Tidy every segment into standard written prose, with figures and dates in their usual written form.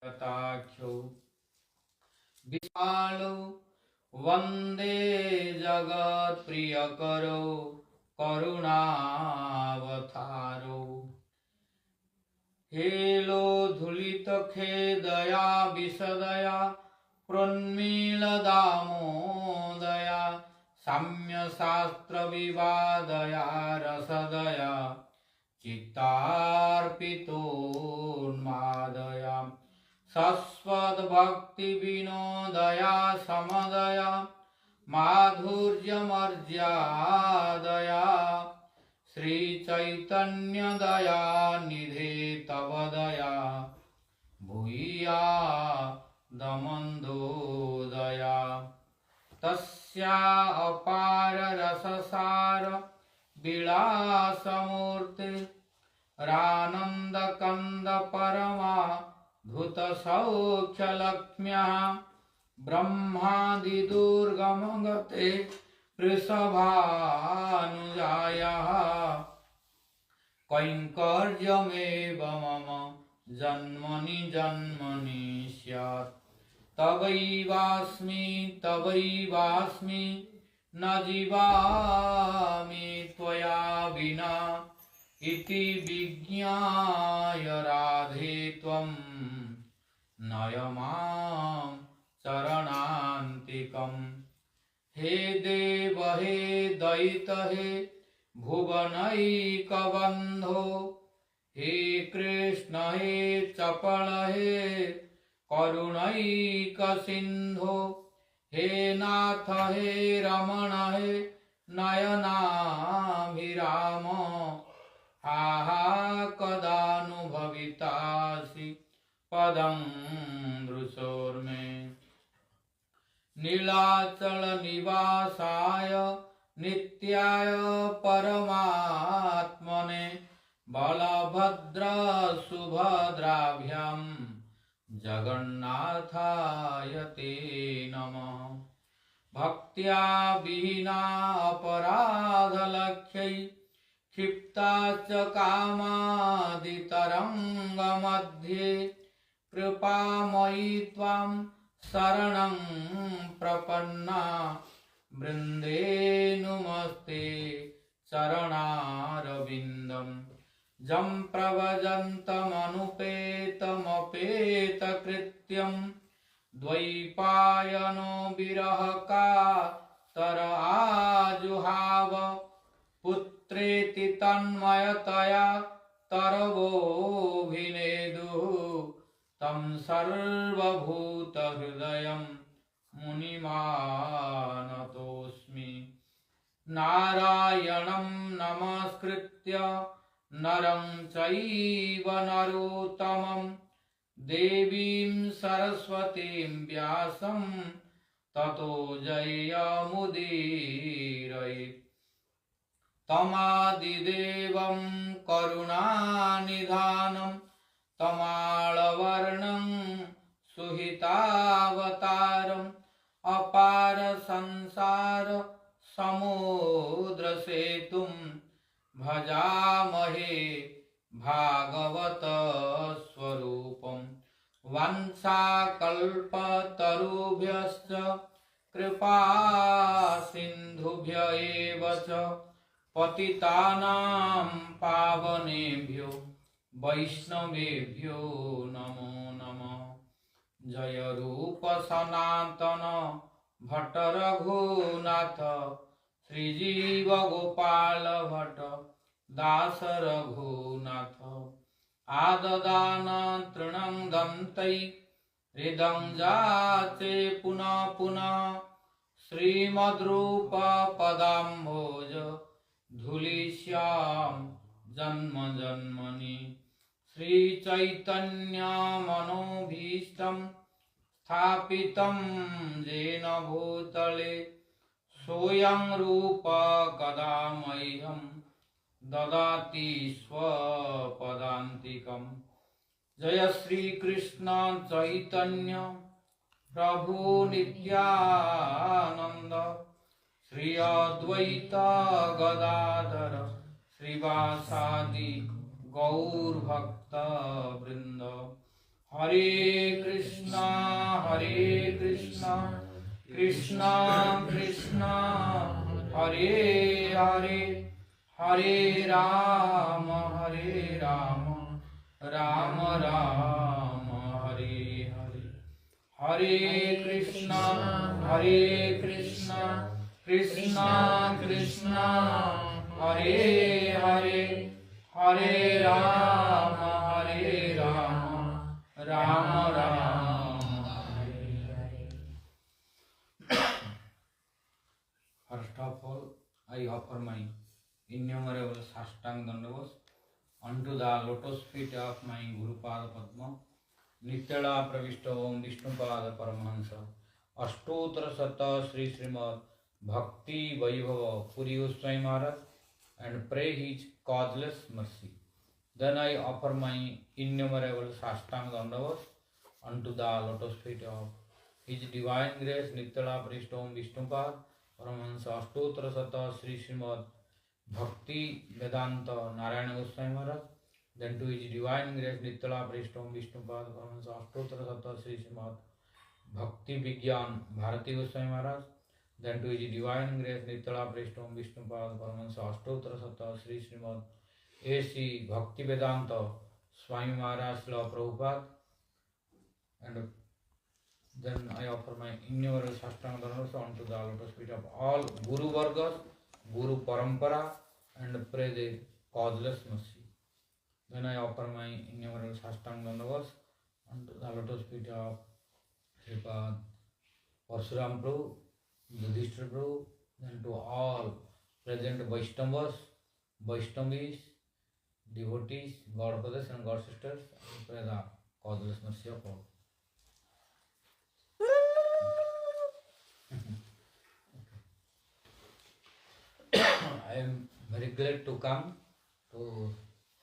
कटाक्षो विशालो वंदे जगत प्रियकरो करुणावतारो हेलो धुलित खेदया विशदया प्रोन्मीलदामोदया साम्य शास्त्र विवादया रसदया चित्तार्पितोन्मादया शाश्वत भक्ति विनोदया समदया माधुर्यमर्यादया श्री चैतन्य दया निधे तव दया भूया दमन्दोदया तस्या अपार रससार विलासमूर्ति रानंद कंद परमा धुत सौख्य लक्ष्म्या ब्रह्मादि दुर्गम गते वृषभानुजायाः कैंकर्यमेव मम जन्मनि जन्मनि स्यात् तवैवास्मि न जीवामि त्वया विना इति विज्ञाय राधे त्वं नय मां चरणान्तिकम् हे देव हे दयित हे भुवनैकबन्धो हे कृष्ण हे चपल हे करुणैक सिंधो हे नाथ हे रमण हे नयनाभिराम आहा कदानुभवितासि पदं दृशोर्मे नीलाचल निवासाय नित्याय परमात्मने बलभद्र सुभद्राभ्यां जगन्नाथाय ते नमः भक्त्या विहीना अपराधलक्ष्यै क्षिप्ता च कामादितरङ्गमध्ये कृपामयी त्वां शरणं प्रपन्ना वृन्दे नुमस्ते चरणारविन्दम् जं प्रव्रजन्तमनुपेतमपेतकृत्यं द्वैपायनो विरह कातर आजुहाव पुत्रेति तन्मयतया तरवोऽभिनेदुः तं सर्वभूतहृदयं मुनिमानतोऽस्मि नारायणं नमस्कृत्य नरं चैव नरोत्तमं देवीं सरस्वतीं व्यासं ततो जयमुदीरयेत् तमादिदेवं करुणानिधानं तमालवर्णं सुहितावतारम् अपार संसार समुद्र सेतुं भजामहे भागवत स्वरूपम् वंशाकल्पतरुभ्यश्च कृपा सिन्धुभ्य एव च पतितानां पावनेभ्यो वैष्णवेभ्यो नमो नमः। जय रूप सनातन भट्ट रघुनाथ श्रीजीव गोपाल भट्ट दास रघुनाथ आददान तृणं दन्तै हृदं जाचे पुनः पुनः श्रीमद्रूप पदाम्भोज धूलिश्याम जन्म जन्मनि श्री चैतन्य मनोभीष्टं स्थापितं येन भूतले सोऽयं रूप कदा मह्यं ददाति स्वपदान्तिकम्। जय श्री कृष्ण चैतन्य प्रभु नित्यानंद श्री अद्वैत गदाधर श्रीवासादि गौर भक्त वृंद। Hare Krishna, Krishna Krishna, Hare Hare, Hare Rama, Rama Rama, Hare Hare. Hare Krishna, Krishna Krishna, Hare Hare, Hare Rama, Rama Rama, Hare Hare. First of all, I offer my innumerable Sastang Dandavas unto the lotus feet of my Guru Pada Padma, Nityala Pravishta Om Vishnupada Paramahansa, Ashtotra Sata Sri Srimad Bhakti Vaibhava Puri Goswami Maharaj, and pray his causeless mercy. Then I offer my innumerable Sastang Dandavas unto the lotus feet of His Divine Grace Nityala Pravishta Om Vishnupada Paramahansa, Ashtotra Sata Sri Srimad Bhakti Vedanta Narayana Goswami Maharaj. Then to His Divine Grace Nityala Pravishta Om Vishnupada Paramahansa, Ashtotra Sata Sri Srimad Bhakti Vigyan Bharati Goswami Maharaj. Then to His Divine Grace Nityala Pravishta Om Vishnupada Paramahansa, Ashtotra Sata Sri Srimad A.C. Bhakti Vedanta Swami Maharaj Srila Prabhupada. And then I offer my innumerable Sastanga Dhanavas unto the lotus feet of all Guru Vargas, Guru Parampara, and pray their causeless mercy. Then I offer my innumerable Sastanga Dhanavas unto the lotus feet of Sripad, Parsuram Prabhu, Yudhishthira Prabhu, then to all present Vaishnavas, Vaishnavis, devotees, God brothers and God sisters, and pray the causeless mercy of all. I am very glad to come to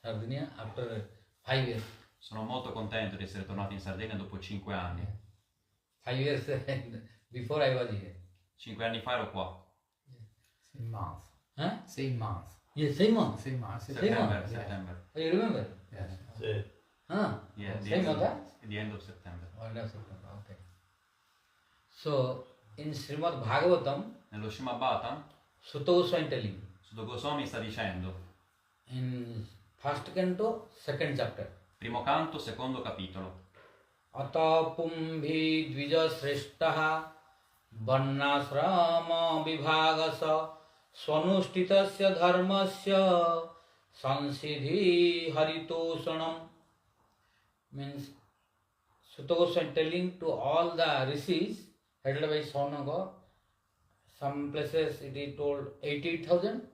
Sardinia after 5 years. Sono molto contento di essere tornato in Sardegna dopo 5 anni. 5 years before I was here. 5 anni fa ero qua. Same month. Huh? Same month. Yes, same month. Same month. September. Oh, you remember? Yes. Sì. Huh? Yeah, the Same end of, month, the end of September. huh? End of September, okay. So, in Srimad Bhagavatam, Nello Srimad Bhagavatam, Sutta Goswami telling, Sutta Goswami sta dicendo, in first canto, second chapter, primo canto, secondo capitolo, Ata pumbhi dvija sreshtaha varnasrama vibhagasa swanushtitasya dharmasya sansidhi haritoshanam. Means Sutta Goswami telling to all the rishis headed by Saunaga, some places it is told 88,000,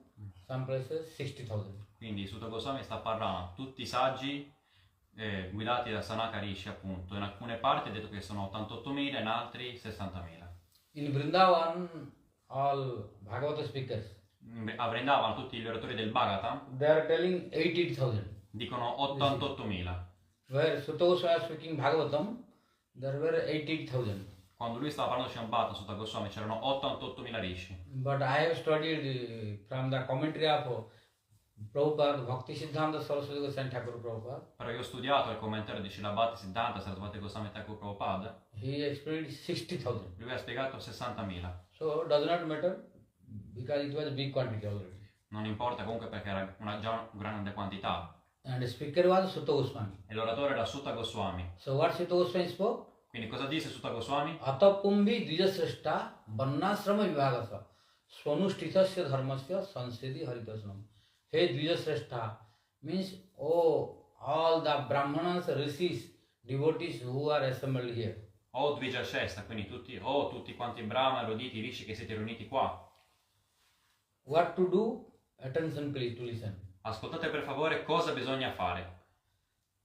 some places 60,000. quindi Sutta Goswami sta parlando a tutti i saggi guidati da Sanaka Rishi, appunto. In alcune parti ha detto che sono 88.000, in altri 60.000. In Vrindavan, all Bhagavata speakers, A Vrindavan tutti gli oratori del Bhagavatam they are telling 88,000. dicono 88.000. Where Sutta Goswami was speaking Bhagavatam, there were 88,000. Quando lui stava parlando di Shabbat, Sutta Goswami, c'erano 88.000 rishi. But I have studied from the commentary of Prabhupada, Bhakti Siddhanta Saraswati Goswami Thakur Prabhupada. Però io ho studiato il commentario di Srila Bhakti Siddhanta Saraswati Goswami Thakur Prabhupada. He explained 60,000. Lui ha spiegato 60.000. So it does not matter because it was a big quantity already. Non importa comunque perché era già una grande quantità. And the speaker was Sutta Goswami. E l'oratore era Sutta Goswami. So what Sutta Goswami spoke? Quindi cosa disse Sutta Goswami? Atapumbi dvijasreshta varnasrama vibhagasa swanushthitasya dharmasya sansidhi haritasnam. Hey Dvijasreshta means, oh, all the brahmanas, rishis, devotees who are assembled here. O Dvijashesta, quindi tutti quanti Brahma, eruditi, rishi che siete riuniti qua. What to do? Attention please to listen. Ascoltate per favore cosa bisogna fare.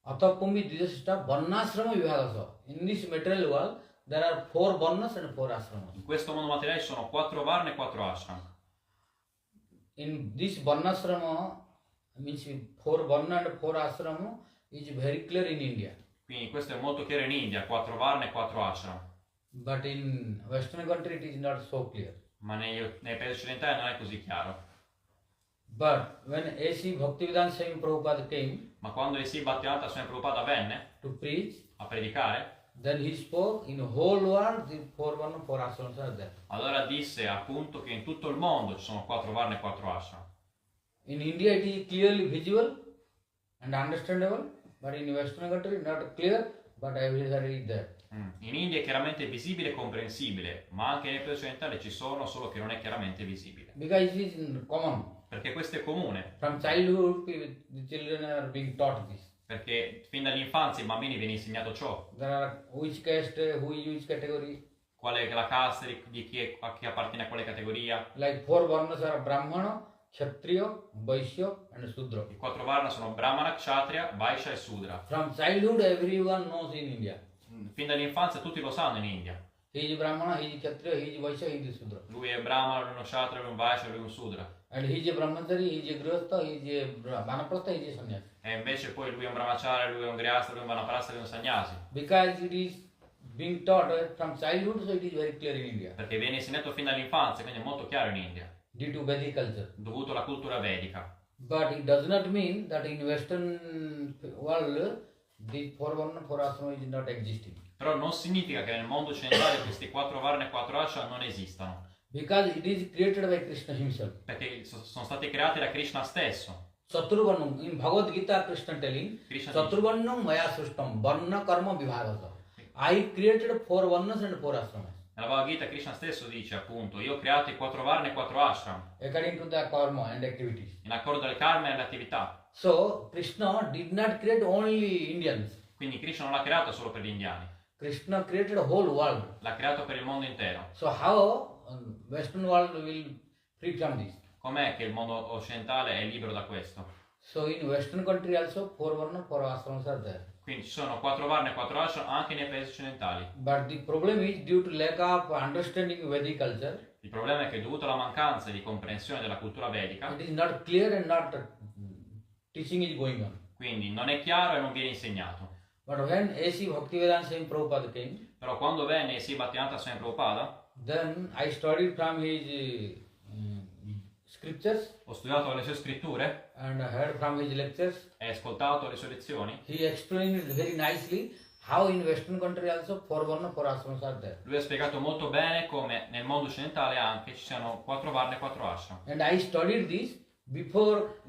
Atapumbi dvijasreshta varnasrama vibhagasa. In this material world, there are 4 varnas and 4 ashramas. In questo mondo materiale ci sono 4 varna e 4 ashram. In this varnasrama, means 4 varna and 4 ashrama is very clear in India. Quindi questo è molto chiaro in India, 4 varna e 4 ashram. But in Western country it is not so clear. Ma nei paesi occidentali non è così chiaro. But when A.C. Bhaktivedanta Swami Prabhupada came Ma quando A.C. Bhaktivedanta Swami Prabhupada venne to preach, a predicare, then he spoke in the whole world the four varna, four ashramas are there. allora disse appunto che in tutto il mondo ci sono 4 varna e 4 ashram. In India it is clearly visible and understandable, but in Western country not clear, but everywhere it is there. In India è chiaramente visibile e comprensibile, ma anche nei paesi occidentali ci sono, solo che non è chiaramente visibile. Because it is common. Perché questo è comune, From childhood, the children are being taught this. perché fin dall'infanzia ai bambini viene insegnato ciò. There are which caste, which category. Qual è la casta di a chi appartiene a quale categoria. Like four varnas are Brahmana, Kshatriya, Vaishya and Sudra. I 4 varna sono Brahmana, Kshatriya, Vaishya e Sudra. From childhood, everyone knows in India. Fin dall'infanzia tutti lo sanno in India. He is Brahmana, he is Kshatriya, he is Vaishya, he is Sudra. Lui è Brahmana, lui è uno Kshatriya, lui è un Vaishya, lui è un Sudra. And he is a Brahmachari, he is a Grihastha, he is a Vanaprastha, he is a Sannyasi. E invece poi lui è un Brahmacharya, lui è un Grihastha, lui è un Vanaprastha, lui è un Sannyasi. Because it is being taught from childhood, so it is very clear in India. Perché viene insegnato fin dall'infanzia, quindi è molto chiaro in India. Due to Vedic culture. Dovuto alla cultura vedica. But it does not mean that in Western world, the four varna, four ashrama is not existing. Però non significa che nel mondo occidentale questi 4 varna e 4 ashram non esistano. Because it is created by Krishna himself. Perché sono stati creati da Krishna stesso. Saturvarnam, in Bhagavad Gita, Krishna telling, Krishna Saturvarnam maya srishtam, varna karma vibhagasa. I created four varnas and four ashramas. Nella Bhagavad Gita Krishna stesso dice appunto: io ho creato i 4 varna e 4 ashram According to the karma and activities. in accordo al karma e alle attività. So, Krishna did not create only Indians. Quindi Krishna non l'ha creato solo per gli indiani, Krishna created a whole world. l'ha creato per il mondo intero. So how Western world will free from this? Com'è che il mondo occidentale è libero da questo? So in Western country also four varna, four ashrams are there. Quindi ci sono 4 varna e 4 ashram anche nei paesi occidentali. But the problem is due to lack of understanding Vedic culture, Il problema è che dovuto alla mancanza di comprensione della cultura vedica, it is not clear and not teaching is going on. quindi non è chiaro e non viene insegnato. But when A.C. Bhaktivedanta Swami Prabhupada came, Però quando venne Sri Bhaktivedanta Swami Prabhupada, then I studied from his scriptures ho studiato le sue scritture and heard from his lectures. e ascoltato le sue lezioni. He explained it very nicely how in Western country also four varna, four ashrams are there. Lui ha spiegato molto bene come nel mondo occidentale anche ci siano 4 varna e 4 ashram. And I studied this before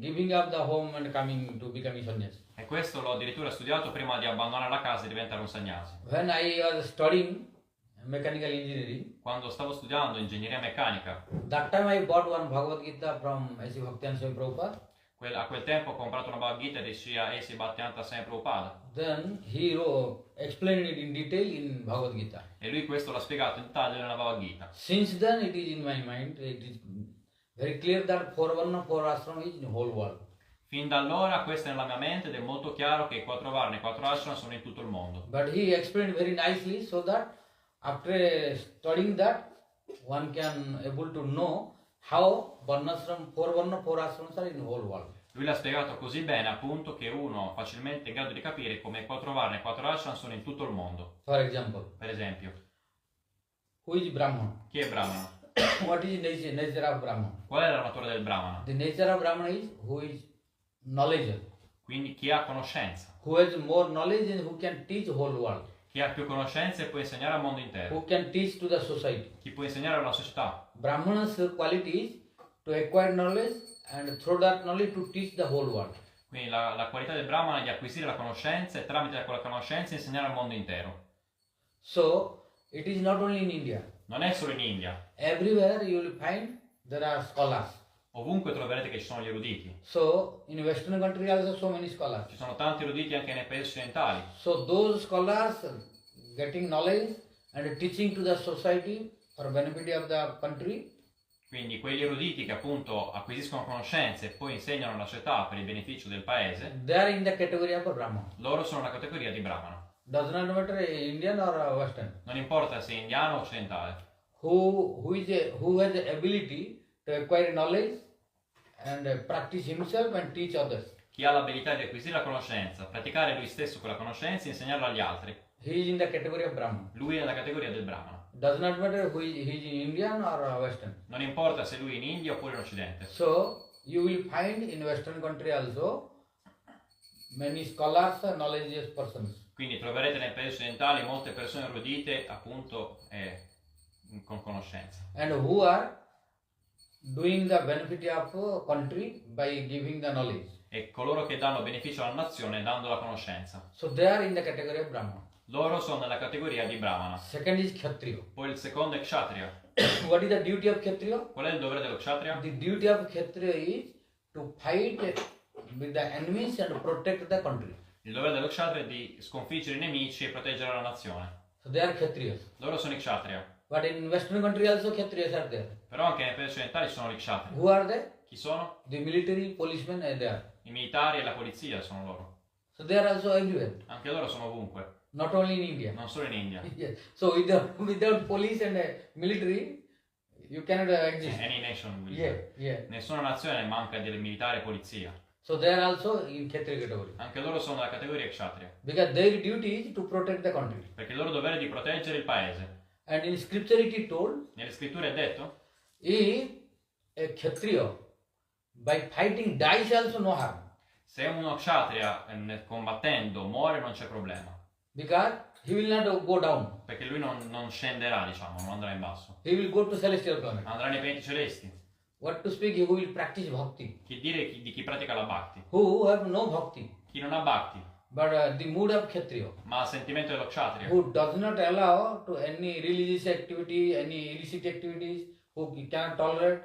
giving up the home and coming to become a sannyasi. E questo l'ho addirittura studiato prima di abbandonare la casa e diventare un sannyasi. When I was studying mechanical engineering, Quando stavo studiando ingegneria meccanica, that time I bought one Bhagavad Gita from A.C. Bhaktivedanta Swami Prabhupada. a quel tempo ho comprato una Bhagavad Gita di Sri Bhaktivedanta Swami Prabhupada. Then he explained it in detail in Bhagavad Gita. E lui questo l'ha spiegato in dettaglio nella Bhagavad Gita. Since then it is in my mind, it is very clear that four varna, four ashram is in the whole world. Fin da allora questo è nella mia mente ed è molto chiaro che i 4 varna e 4 ashram sono in tutto il mondo. But he explained very nicely so that after studying that, one can able to know how varnashram, four varna, four ashrams are in the whole world. Lui l'ha spiegato così bene appunto che uno facilmente è in grado di capire come i 4 varna e 4 ashram sono in tutto il mondo. For example, Per esempio, who is Brahman? chi è Brahmana? What is the nature of Brahman? Qual è la natura del Brahmana? The nature of Brahman is who is knowledge, Quindi chi ha conoscenza, who has more knowledge and who can teach whole world, chi ha più conoscenze e può insegnare al mondo intero, who can teach to the society. chi può insegnare alla società. Brahmana's quality is to acquire knowledge and through that knowledge to teach the whole world. Quindi la qualità del Brahmana è di acquisire la conoscenza e tramite quella conoscenza insegnare al mondo intero. So it is not only in India. Non è solo in India, Everywhere you will find there are scholars. ovunque troverete che ci sono gli eruditi. So in Western country also so many scholars. Ci sono tanti eruditi anche nei paesi occidentali. So those scholars getting knowledge and teaching to the society for benefit of the country. Quindi quegli eruditi che appunto acquisiscono conoscenze e poi insegnano alla società per il beneficio del paese, They are in the category of Brahman. loro sono una categoria di Brahmana. Does not matter Indian or Western. Non importa se è indiano o occidentale. Who has the ability to acquire knowledge and practice himself and teach others. Chi ha l'abilità di acquisire la conoscenza, praticare lui stesso quella conoscenza e insegnarla agli altri. He is in the category of Brahman. Lui è nella categoria del Brahmana. Does not matter who he is in Indian or Western. Non importa se lui è in India oppure in Occidente. So you will find in Western country also many scholars and knowledgeable persons. Quindi troverete nei paesi occidentali molte persone erudite appunto con conoscenza. and who are doing the benefit of country by giving the knowledge. E coloro che danno beneficio alla nazione dando la conoscenza. So they are in the category of Brahman. Loro sono nella categoria di Brahmana. Second is Kshatriya. Poi il secondo è Kshatriya. What is the duty of Kshatriya? Qual è il dovere dello Kshatriya? The duty of Kshatriya is to fight with the enemies and protect the country. Il dovere dello Kshatriya è di sconfiggere i nemici e proteggere la nazione. So they are Kshatriyas. Loro sono i Kshatriya. But in Western country also Kshatriyas are there. Però anche nei paesi occidentali ci sono gli Kshatriya. Who are they? Chi sono? The military policemen are there. I militari e la polizia sono loro. So they are also everywhere. Anche loro sono ovunque, Not only in India. non solo in India. Yes. So without police and military, you cannot exist. Any nation will Yeah, yeah. Nessuna nazione manca di militari e polizia. So they are also in Kshatriya category. Anche loro sono nella categoria Kshatriya. Because their duty is to protect the country. Perché il loro dovere è di proteggere il paese. And in scripture it is told, Nelle scritture è detto, if a Kshatriya by fighting dies also no harm. se uno Kshatriya combattendo muore non c'è problema. Because he will not go down. Perché lui non scenderà, diciamo, non andrà in basso. He will go to celestial planet. Andrà nei pianeti celesti. What to speak, who will practice bhakti. Chi dire di chi pratica la Bhakti. Who have no bhakti. Chi non ha Bhakti, But the mood of Kshatriya, ma ha il sentimento dello Kshatriya. who does not allow to any religious activity, any illicit activities, who cannot tolerate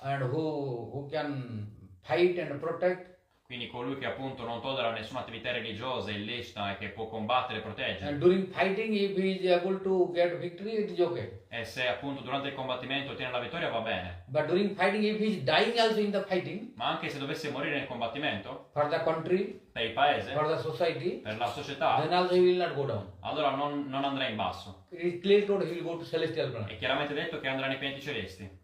and who can fight and protect. Quindi colui che appunto non tollera nessuna attività religiosa, illecita e che può combattere e proteggere. And during fighting, if he is able to get victory, it is okay. E se appunto durante il combattimento ottiene la vittoria va bene. But during fighting, if he is dying also in the fighting, Ma anche se dovesse morire nel combattimento, for the country, per il paese, for the society, per la società, then also he will not go down. allora non andrà in basso. It is clearly told he will go to celestial planet. È chiaramente detto che andrà nei pianeti celesti.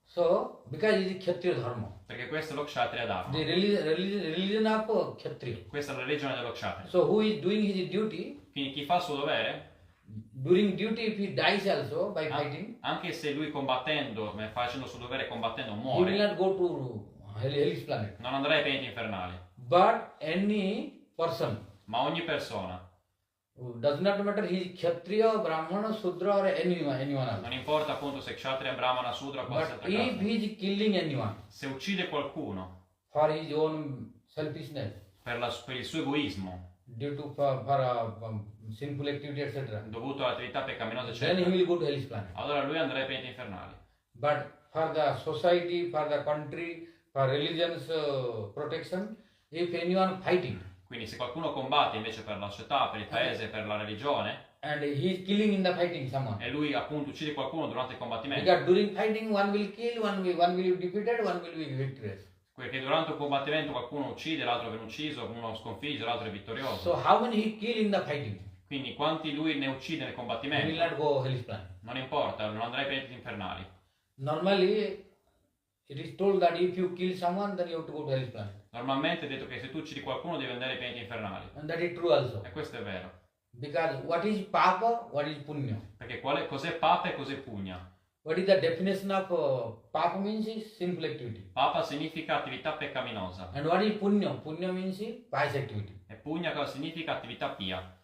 So, because it is Kshatriya dharma, Perché questo è lo Kshatriya Dharma. the religion of Kshatriya. Questa è la religione dello Kshatriya. So, who is doing his duty, Quindi chi fa il suo dovere, during duty if he dies also by fighting, anche se lui combattendo, facendo il suo dovere combattendo he will muore, not go to hellish planet. non andrà ai pianeti infernali. But any person, Ma ogni persona, does not matter he is Kshatriya, Brahmana, Sudra or anyone else. non importa appunto se Kshatriya, Brahmana, Sudra o qualsiasi But altra if classe, he is killing anyone se uccide qualcuno for his own selfishness, per il suo egoismo, due to for sinful activity, etc., dovuto all'attività peccaminosa, then he eccetera, will go to hellish planet. allora lui andrà ai pianeti infernali. But for the society, for the country, for religion's protection, if anyone fighting Quindi se qualcuno combatte invece per la società, per il paese, per la religione, and he is killing in the fighting someone, e lui appunto uccide qualcuno durante il combattimento, because during fighting one will kill, one will be defeated, one will be victorious. perché durante un combattimento qualcuno uccide, l'altro viene ucciso, uno sconfigge, l'altro è vittorioso. So how many he kill in the fighting? Quindi quanti lui ne uccide nel He will combattimento, not go hellish planet. non importa, non andrà ai pianeti infernali. Normally, it is told that if you kill someone, then you have to go to hellish planet, Normalmente è detto che se tu uccidi qualcuno devi andare ai pianeti infernali. and that is true also. E questo è vero. Because what is papa, what is punya? Perché cos'è papa e cos'è pugna? What is the definition of papa means is sinful activity, Papa significa attività peccaminosa. and what is punya? Punya means is pious activity. E pugna cosa significa? Attività pia.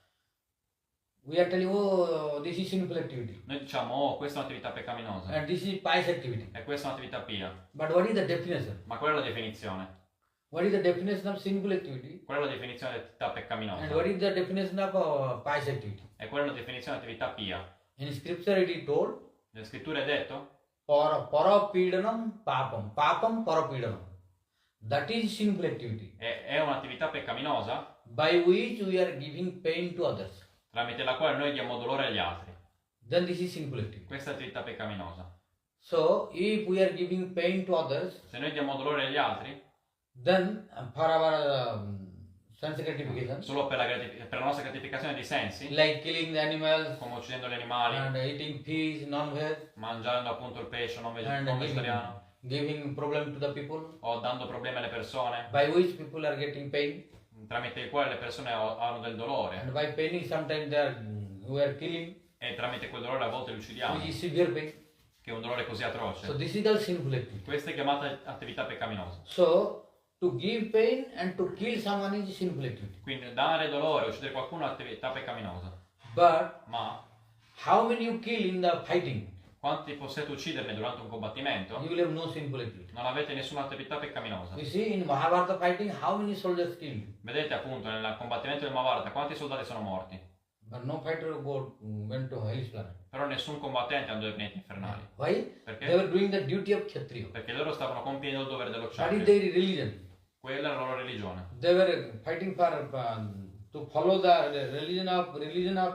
We are telling, oh, this is sinful activity, Noi diciamo, oh, questa è un'attività peccaminosa. and this is pious activity. E questa è un'attività pia. But what is the definition? Ma qual è la definizione? What is the definition of sinful activity? Qual è la definizione di attività And peccaminosa? what is the definition of pious activity? E qual è la definizione di attività pia? In scripture it is told, Nelle scritture è detto parapidanam papam, papam parapidanam. That is sinful activity, è un'attività peccaminosa by which we are giving pain to others. tramite la quale noi diamo dolore agli altri. Then this is sinful activity. Questa è attività peccaminosa. So, if we are giving pain to others, Se noi diamo dolore agli altri, then for our sense gratification, solo per la nostra gratificazione di sensi, like killing the animals come uccidendo gli animali, and eating fish, non-veg, mangiando appunto il pesce non and vegetariano, giving problem to the people, o dando problemi alle persone, by which people are getting pain, tramite il quale le persone hanno del dolore, and by paining sometimes we are killing, e tramite quel dolore a volte li uccidiamo, which is severe pain. che è un dolore così So atroce. this is the sinful activity. Questa è chiamata attività peccaminosa. So to give pain and to kill someone is sinful activity. Quindi dare dolore, uccidere qualcuno è un'attività peccaminosa. But Ma how many you kill in the fighting? quanti possiate ucciderne durante un combattimento? You will have no sinful activity. Non avete nessuna attività peccaminosa. You see, in Mahabharata fighting, how many soldiers killed? Vedete appunto nel combattimento del Mahabharata quanti soldati sono morti? But no fighter went to hell's planet. Però nessun combattente andò ai pianeti infernali. Why? Perché? They were doing the duty of Kshatriya. Perché loro stavano compiendo il dovere dello That is kshatriya. their religion. Quella è la loro religione. They were fighting for to follow the religion of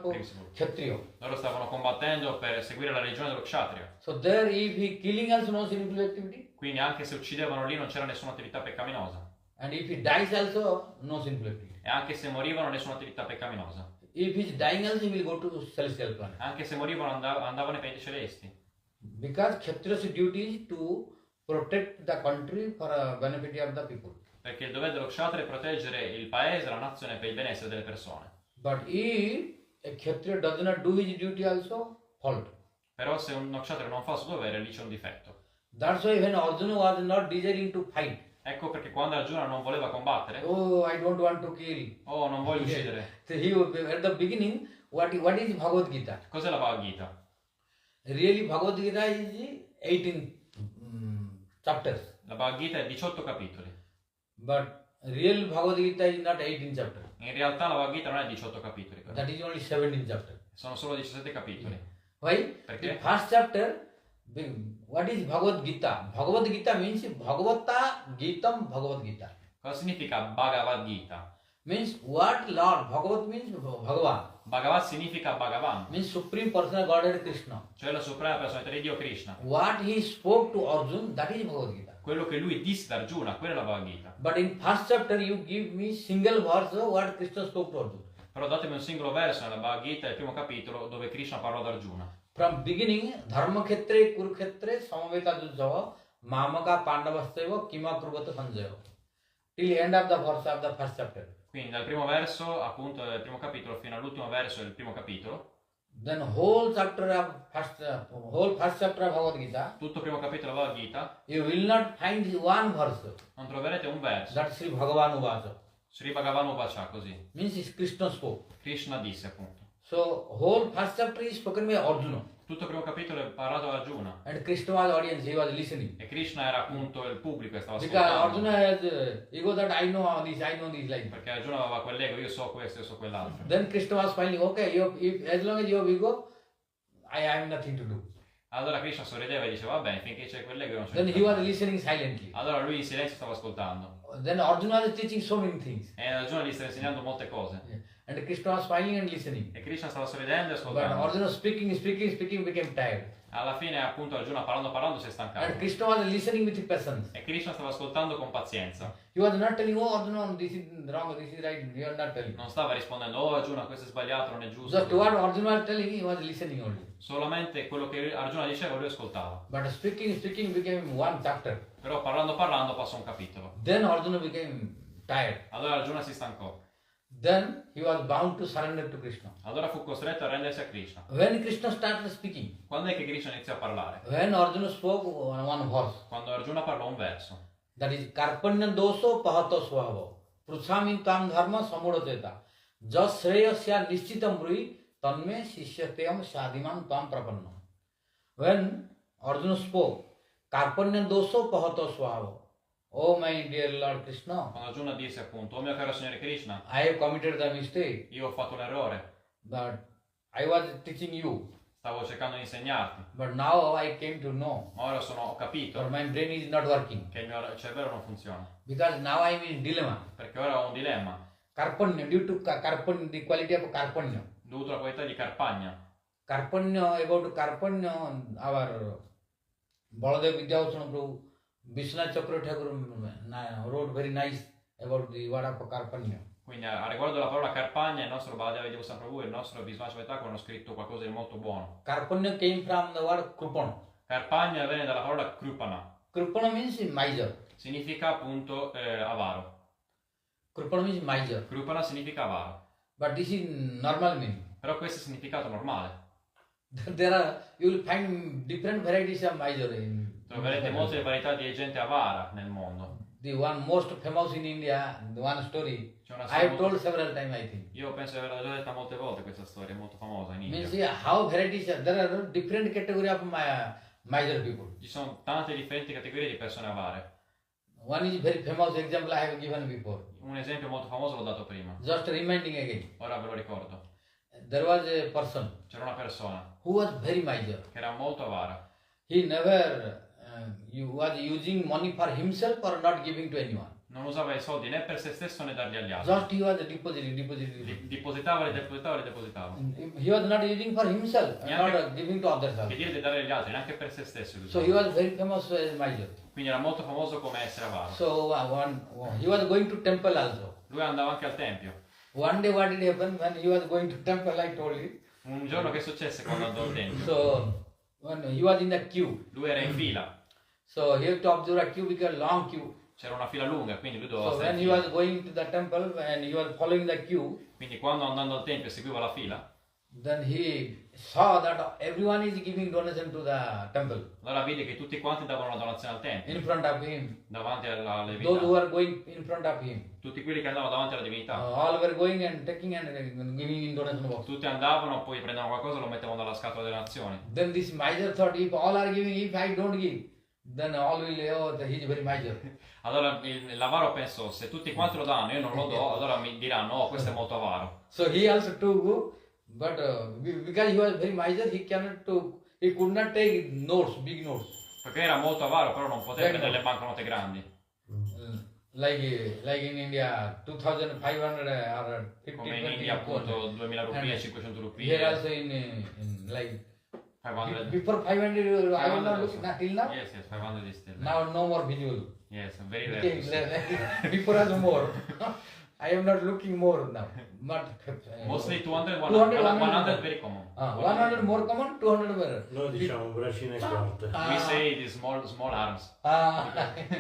Principle. Kshatriya. Loro stavano combattendo per seguire la religione dello kshatriya. So there, if he killing also no sinful activity, Quindi anche se uccidevano lì non c'era nessuna attività peccaminosa. and if he dies also no sinful activity. E anche se morivano nessuna attività peccaminosa. If he is dying also, he will go to celestial planet. Anche se morivano andavano ai pianeti celesti. Because Kshatriya's duty is to protect the country for benefit of the people. Perché il dovere dello kshatriya è proteggere il paese, la nazione per il benessere delle persone. But if a Kshatriya does not do his duty also, fault. Però se uno kshatriya non fa il suo dovere, lì c'è un difetto. That's why when Arjuna was not desiring to fight, Ecco perché quando Arjuna non voleva combattere, oh, I don't want to kill. oh non voglio uccidere. So he at the beginning, what is Bhagavad Gita? Cos'è la Bhagavad Gita? Really, Bhagavad Gita is 18 chapters, La Bhagavad Gita è 18 capitoli. but real Bhagavad Gita is not 18 chapters. In realtà la Bhagavad Gita non è 18 capitoli, però. That is only 17 chapters. Sono solo 17 capitoli. Why? Perché? The first chapter, what is Bhagavad Gita? Bhagavad Gita means Bhagavata Gitam Bhagavad Gita. Cosa significa Bhagavad Gita? Means what Lord? Bhagavat means Bhagavan. Bhagavat significa Bhagavan, Means Supreme Personal Godhead Krishna. cioè la suprema personalità di Dio Krishna. What he spoke to Arjuna, that is Bhagavad Gita. Quello che lui disse ad Arjuna, quella è la Bhagavad Gita. But in first chapter you give me single verse of what Krishna spoke to Arjuna. Però datemi un singolo verso nella Bhagavad Gita, il primo capitolo, dove Krishna parlò ad Arjuna. From beginning, Dharma Khetre, Kurukhetre, Samaveta Jujjava, Mamaka Pandavasteva, Kima Kurvata Sanjaya. Till end of the first chapter. Quindi dal primo verso, appunto, del primo capitolo fino all'ultimo verso del primo capitolo, Then whole chapter of first chapter of Bhagavad Gita, tutto il primo capitolo della Bhagavad Gita, you will not find one verse. non troverete un verso. That Sri Bhagavan Uvacha. Sri Bhagavan Uvacha, così. Means it's Krishna spoke. Krishna disse appunto. So whole first chapter is spoken by Arjuna. Tutto il primo capitolo è parlato ad Arjuna. And Krishna was audience, he was listening. E Krishna era appunto il pubblico che stava Because ascoltando. Arjuna has ego that I know this like. Perché Arjuna aveva quell'ego, io so questo, io so quell'altro. Then Krishna was smiling, okay, as long as you have ego, I have nothing to do. Allora Krishna sorrideva e diceva, va bene, finché c'è quell'ego io non c'è Then niente he da was fare. listening silently. Allora lui in silenzio stava ascoltando. Then Arjuna was teaching so many things. E Arjuna gli stava insegnando molte cose. And Krishna was smiling and listening. E Krishna stava sorridendo e But ascoltando. Arjuna speaking became tired. Alla fine appunto Arjuna parlando si è stancato. And Krishna was listening with patience. E Krishna stava ascoltando con pazienza. He was not telling, oh Arjuna, this is wrong, this is right. He was not telling. Non stava rispondendo, oh Arjuna questo è sbagliato, non è giusto. Just what Arjuna was telling, he was listening only. Solamente quello che Arjuna diceva lui ascoltava. But speaking became one chapter. Però parlando passò un capitolo. Then Arjuna became tired. Allora Arjuna si stancò. Then he was bound to surrender to Krishna. Allora fu costretto a rendersi a Krishna. When Krishna started speaking, Quando è che Krishna iniziò a parlare? when Arjuna spoke one verse, Quando Arjuna parlò un verso. that is Karpanya doso pahato swabha, pruchami tam dharma samudaceta, jas shreyasya nishchitam brui, tanme shishyateyam shadiman tam prapanna. When Arjuna spoke, Karpanya doso pahato swabha, oh my dear Lord Krishna, Quando Arjuna disse appunto, oh mio caro Signore Krishna, I have committed the mistake, io ho fatto un errore, but I was teaching you, stavo cercando di insegnarti, but now I came to know, ma ora ho capito but my brain is not working, che il mio cervello non funziona, because now I am in dilemma. perché ora ho un dilemma, Karpanya, due to Karpanya, the quality of Karpanya. dovuto alla qualità di Carpagna. Karpanya, about Karpanya, our Baladev Vidyabhusana Prabhu, Vishwanath Chakra Thakur wrote very nice about the word of Karpanya. Quindi a riguardo della parola Carpagna, il nostro Bhakti Vidyabhusana Prabhu e il nostro Vishwanath Thakur hanno scritto qualcosa di molto buono. Karpanya came from the word Krupana. Carpagna viene dalla parola Krupana, Krupana means miser. significa appunto avaro. Krupana means miser. Krupana significa avaro, But this is normal meaning. però questo è il significato normale. There are, you will find different varieties of miser in Troverete molte varietà di gente avara nel mondo. The one most famous in India, the one story, C'è una I storia have molto- told several times, I think. Io penso di averla già detta molte volte questa storia, è molto famosa in Means India. how varieties are, there are different category of miser people. Ci sono tante differenti categorie di persone avare. One is very famous example I have given before. Un esempio molto famoso l'ho dato prima, Just reminding again. ora ve lo ricordo. There was a person C'era una persona who was very miser. che era molto avara. He never was using money for himself or not giving to anyone. Non usava i soldi né per se stesso né darli agli altri. Just he was depositing. Depositava, li depositava, li depositava. He was not using for himself and Neanche- not giving to others Che also. dire di dare agli altri, neanche per se stesso. li So usava. he was very famous as miser. Quindi era molto famoso come essere avaro. So he was going to temple also. Lui andava anche al tempio. One day what did happen when he was going to temple, I told you. Un giorno che successe quando andò al tempio? So when he was in the queue, Lui era in fila, so he had to observe a queue because long queue. c'era una fila lunga, quindi lui doveva So stare when in he fila. was going to the temple and he was following the queue, Quindi quando andando al tempio seguiva la fila, then he saw that everyone is giving donation to the temple allora vide che tutti quanti davano la donazione al tempio, in front of him. davanti alla Those who divinità. were going in front of him, Tutti quelli che andavano davanti alla divinità. all were going and taking and giving in donation box. Tutti andavano, poi prendevano qualcosa e lo mettevano nella scatola delle nazioni. Then this miser thought, if all are giving, if I don't give, then all will, oh, he is very miser. Allora l'avaro pensò, se tutti quanti lo danno, io non lo do, allora mi diranno, oh, questo è molto avaro. So he also took, but because he was very miser, he could not take notes, big notes. Perché era molto avaro, però non poteva Vengono. prendere le banconote grandi. Like in India, 2,500 or 50, Come in 20, India appunto 2000 rupie, And 500 Here rupie, also in like 500. before 500, I was not 500 looking till now. Yes, yes, 500 is still. Now no more visible. Yes, very rare to see. Before also more. I am not looking more now. But Mostly 200, 200, 100 very common. 100 more common, 200 more. Noi diciamo braccine corte. We say it is small arms.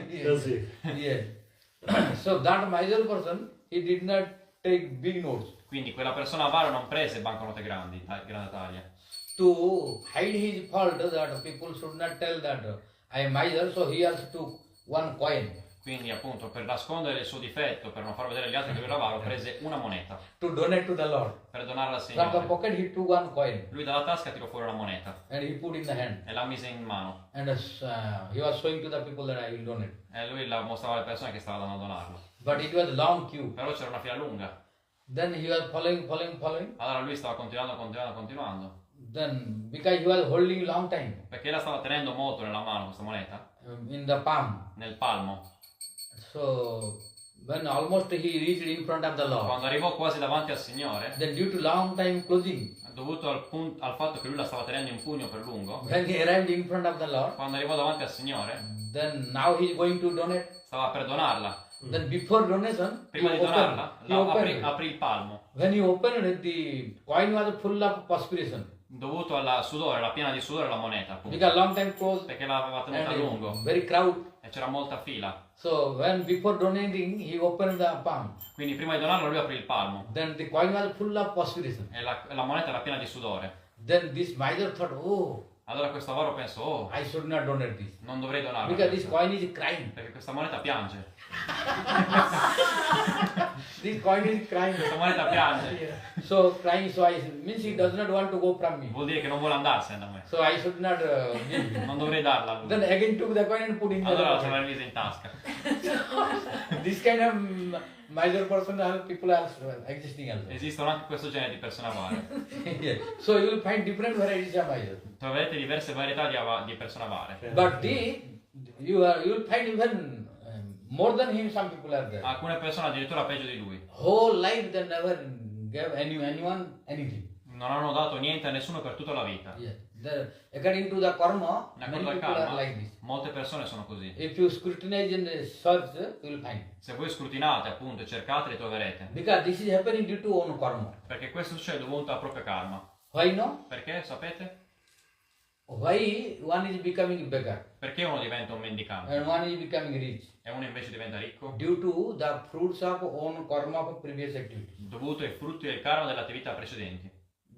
Yes. Così. Yes. So that miser person, he did not take big notes. Quindi quella persona avara non prese banconote grandi, grande taglia. To hide his fault that people should not tell that I am miser, so he also took one coin Quindi appunto per nascondere il suo difetto, per non far vedere agli altri che lui era avaro, prese una moneta to donate to the Lord. per donarla al From the Signore. pocket he took one coin Lui dalla tasca tirò fuori una moneta and he put in the hand. e la mise in mano. And he was showing to the people that I will donate. E lui la mostrava alle persone che stava dando a donarlo. But it was long queue. Però c'era una fila lunga. Then he was following. Allora lui stava continuando. Then because he was holding long time Perché la stava tenendo molto nella mano questa moneta, in the palm. nel palmo. So when almost he reached in front of the Lord, Quando arrivò quasi davanti al Signore, then due to long time closing, dovuto al fatto che lui la stava tenendo in pugno per lungo, when he arrived in front of the Lord, quando arrivò davanti al Signore, then now he is going to donate. stava per donarla. Then before donation, Prima di donarla, aprì il palmo. When he opened it, the coin was full of perspiration. Dovuto alla sudore, era piena di sudore la moneta, appunto, Because long time closed perché l'aveva tenuta a lungo and very crowd. e c'era molta fila. So when before donating, he opened the palm. Quindi prima di donarlo lui aprì il palmo Then the coin was full of perspiration. e la moneta era piena di sudore. Then this miser thought, oh, Allora questo avaro pensò, oh, I should not donate this. non dovrei donarla Because this questa, coin is crying. perché questa moneta piange. This coin is crying. Questa moneta piange. So crying, so I means he does not want to go from me. Vuol dire che non vuole andarsene da me. So I should not give. Non dovrei darla a lui. Then again took the coin and put in the Allora se pocket. l'ha rimisa in tasca. This kind of miser person people are existing also. Esistono anche questo genere di persone avare. Yeah. So you will find different varieties of miser. Troverete diverse varietà di persone avare. But you will find even more than him. Some people are there. Alcune persone addirittura peggio di lui. Whole life they never gave anyone anything. Non hanno dato niente a nessuno per tutta la vita. Yeah. According to the karma, In many accordo al people are karma, like this. molte persone sono così. If you scrutinize and search, you will find. Se voi scrutinate appunto e cercate li troverete. Because this is happening due to own karma. Perché questo succede dovuto al proprio karma. Why no? Perché sapete? Why one is becoming beggar Perché uno diventa un mendicante and one is becoming rich? e uno invece diventa ricco? Due to the fruits of own karma of previous activity. Dovuto ai frutti del karma delle attività precedenti.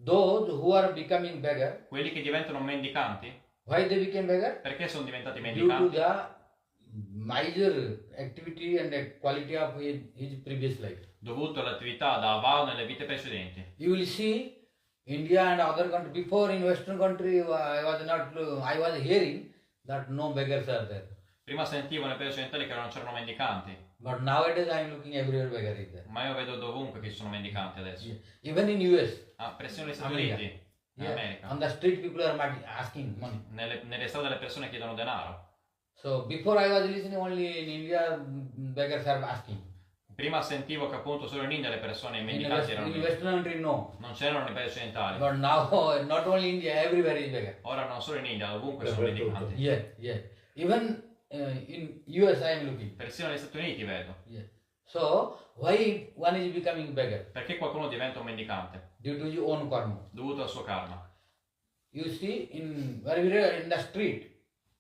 Those who are becoming beggar, Quelli che diventano mendicanti, why they became beggar? perché sono diventati Due to mendicanti? the miser activity and the quality of his previous life. dovuto all'attività da avaro nelle vite precedenti. You will see India and other countries. Before in Western country, I was hearing that no beggars are there. Prima sentivo nei paesi occidentali che non c'erano mendicanti, But nowadays I am looking everywhere beggar is there. ma io vedo dovunque che ci sono mendicanti adesso. Yeah. Even in US, Ah, persino negli Stati America. Uniti, in yeah, America, on the street people are asking money. nelle strade le persone chiedono denaro. So before I was listening only in India, beggars are asking. Prima sentivo che appunto solo in India le persone, i In, mendicanti erano in lì. Western country, no. Non c'erano nei paesi occidentali. But now, not only India, everywhere is beggar. Ora non solo in India, ovunque sono Dappertutto. mendicanti. Yeah, yeah. Even in US I am looking. Persino negli Stati Uniti vedo. Yeah. So why one is becoming beggar? Perché qualcuno diventa un mendicante? Due to your own karma. Dovuto al suo karma. You see, everywhere in the street,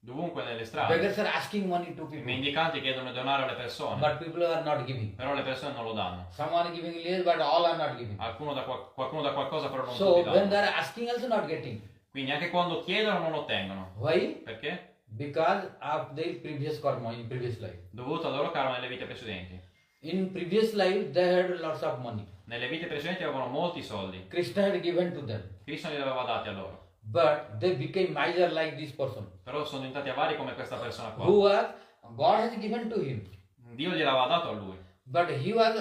Dovunque nelle strade. beggars are asking money to I people, mendicanti chiedono denaro alle persone, but people are not giving. però le persone non lo danno. Someone giving less, but all are not giving. Qualcuno dà qualcosa, però non So tutti when danno. they are asking, also not getting. Quindi anche quando chiedono non ottengono. Why? Perché? Because of their previous karma in previous life. Dovuto al loro karma nelle vite precedenti. In previous life, they had lots of money. Nelle vite precedenti avevano molti soldi. Krishna had given to them, Cristo li aveva dati a loro. but they became miser like this person, Però sono diventati avari come questa persona qua. who was God has given to him, Dio gliel'aveva dato a lui. but he was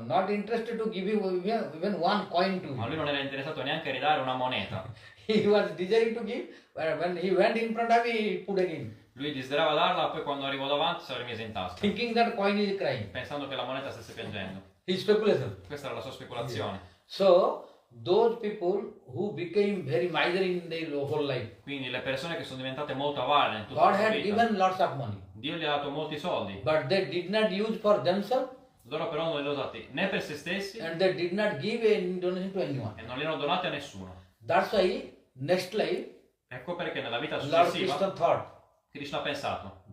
not interested to give him even one coin to Ma lui him. non era interessato neanche a ridare una moneta. He was desiring to give, but when he went in front of me, he put again, Lui desiderava darla, poi quando arrivò davanti se la rimise in tasca, thinking that coin is crying. pensando che la moneta stesse piangendo. His speculation. Questa era la sua speculazione. So those people who became very miser in their whole life, Quindi le persone che sono diventate molto avare in tutta God la loro had vita, given lots of money, Dio gli ha dato molti soldi, but they did not use for themselves, loro però non li hanno usati né per se stessi and they did not give a donation to anyone. e non li hanno donati a nessuno. That's why next life, Ecco perché nella vita Lord Krishna successiva thought, Krishna ha pensato,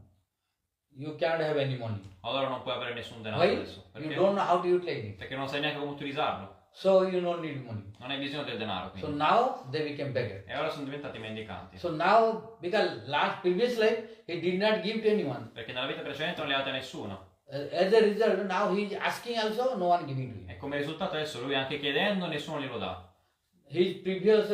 you can't have any money. allora non puoi avere nessun denaro Why? adesso. You Perché? don't know how to utilize it. Perché non sai neanche come utilizzarlo. So you don't need money. Non hai bisogno del denaro So quindi. now they became beggar. E ora sono diventati mendicanti. So now, because previous life, he did not give to anyone. Perché nella vita precedente non li ha dati a nessuno. As a result, now he is asking also, no one giving to him. E come risultato adesso lui anche chiedendo nessuno glielo dà. His previous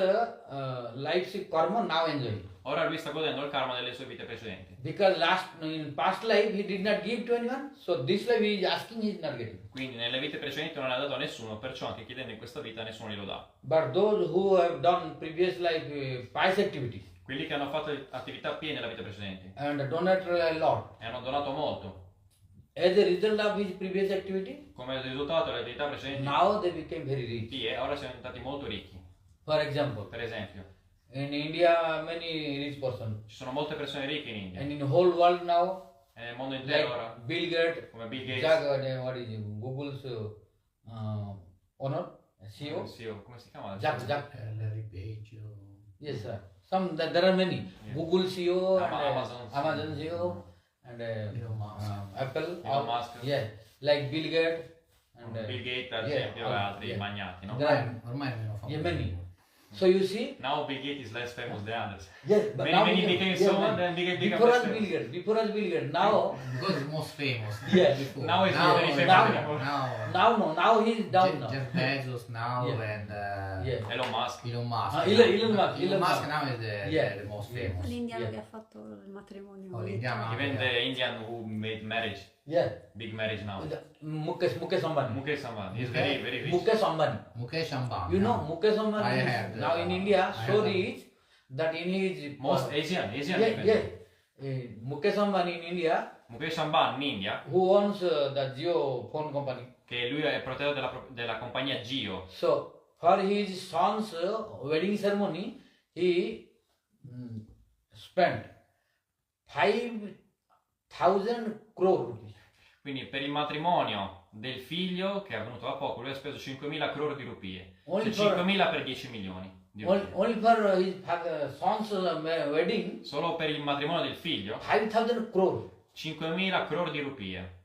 life's karma now enjoying. Ora lui sta godendo il karma delle sue vite precedenti. Because in past life he did not give to anyone, so this life he is asking, he is not getting. Quindi nelle vite precedenti non ha dato a nessuno, perciò anche chiedendo in questa vita nessuno glielo dà. But those who have done previous life pious activities Quelli che hanno fatto attività piene nella vita precedente and donated a lot, e hanno donato molto, as a result of his previous activity, come risultato delle attività precedenti now they became very rich. pie, ora siamo diventati molto ricchi. For example, Per esempio, in India, many rich persons, ci sono molte persone ricche in India and in the whole world now, e nel mondo intero ora, like Bill Gates, come Bill Gates, what is it, Google's owner, CEO, CEO, come si chiama? Jack. Larry Page. Yes, sir. There are many. Yeah. Google CEO and Amazon CEO and Elon Musk. Apple. Elon Musk. Yeah, like Bill Gates and Bill Gates ad yeah, esempio e altri yeah. magnati, no? There are- Ormai meno famoso. yeah, many. So you see, Now Bill Gates is less famous than others. yes, but Many, now many we- became yeah, so many. and then became Before us famous. Bill Gates, now, Because he's most famous. Yeah. Before. Now he's now, very famous now- anymore. now he's down now. Jeff Bezos now Yeah. and Yeah. Elon Musk. Elon Musk. Elon Musk, Elon Elon Musk Musk. now is the, Yeah. the most Yeah. famous. L'indiano Yeah. che ha fatto il matrimonio. Oh, l'indiano. Even the Indian who made marriage, Yeah. big marriage now. Mukesh Ambani. Mukesh Ambani, he's very, very rich. Mukesh Ambani. Mukesh Ambani. You know, Mukesh I Ambani heard, is now in India I so heard. rich that in his Most Asian yeah, even. yeah. Mukesh Ambani in India, Mukesh Ambani in India, who owns the Jio phone company. che lui è il proprietario della compagnia Gio. So for his son's wedding ceremony, he spent 5,000 crore rupees. Quindi per il matrimonio del figlio, che è avvenuto da poco, lui ha speso 5.000 crore di rupie. Only Cioè for- 5.000 per 10 milioni di rupie. Only for his son's wedding, Solo per il matrimonio del figlio, 5,000 crore. 5.000 crore di rupie.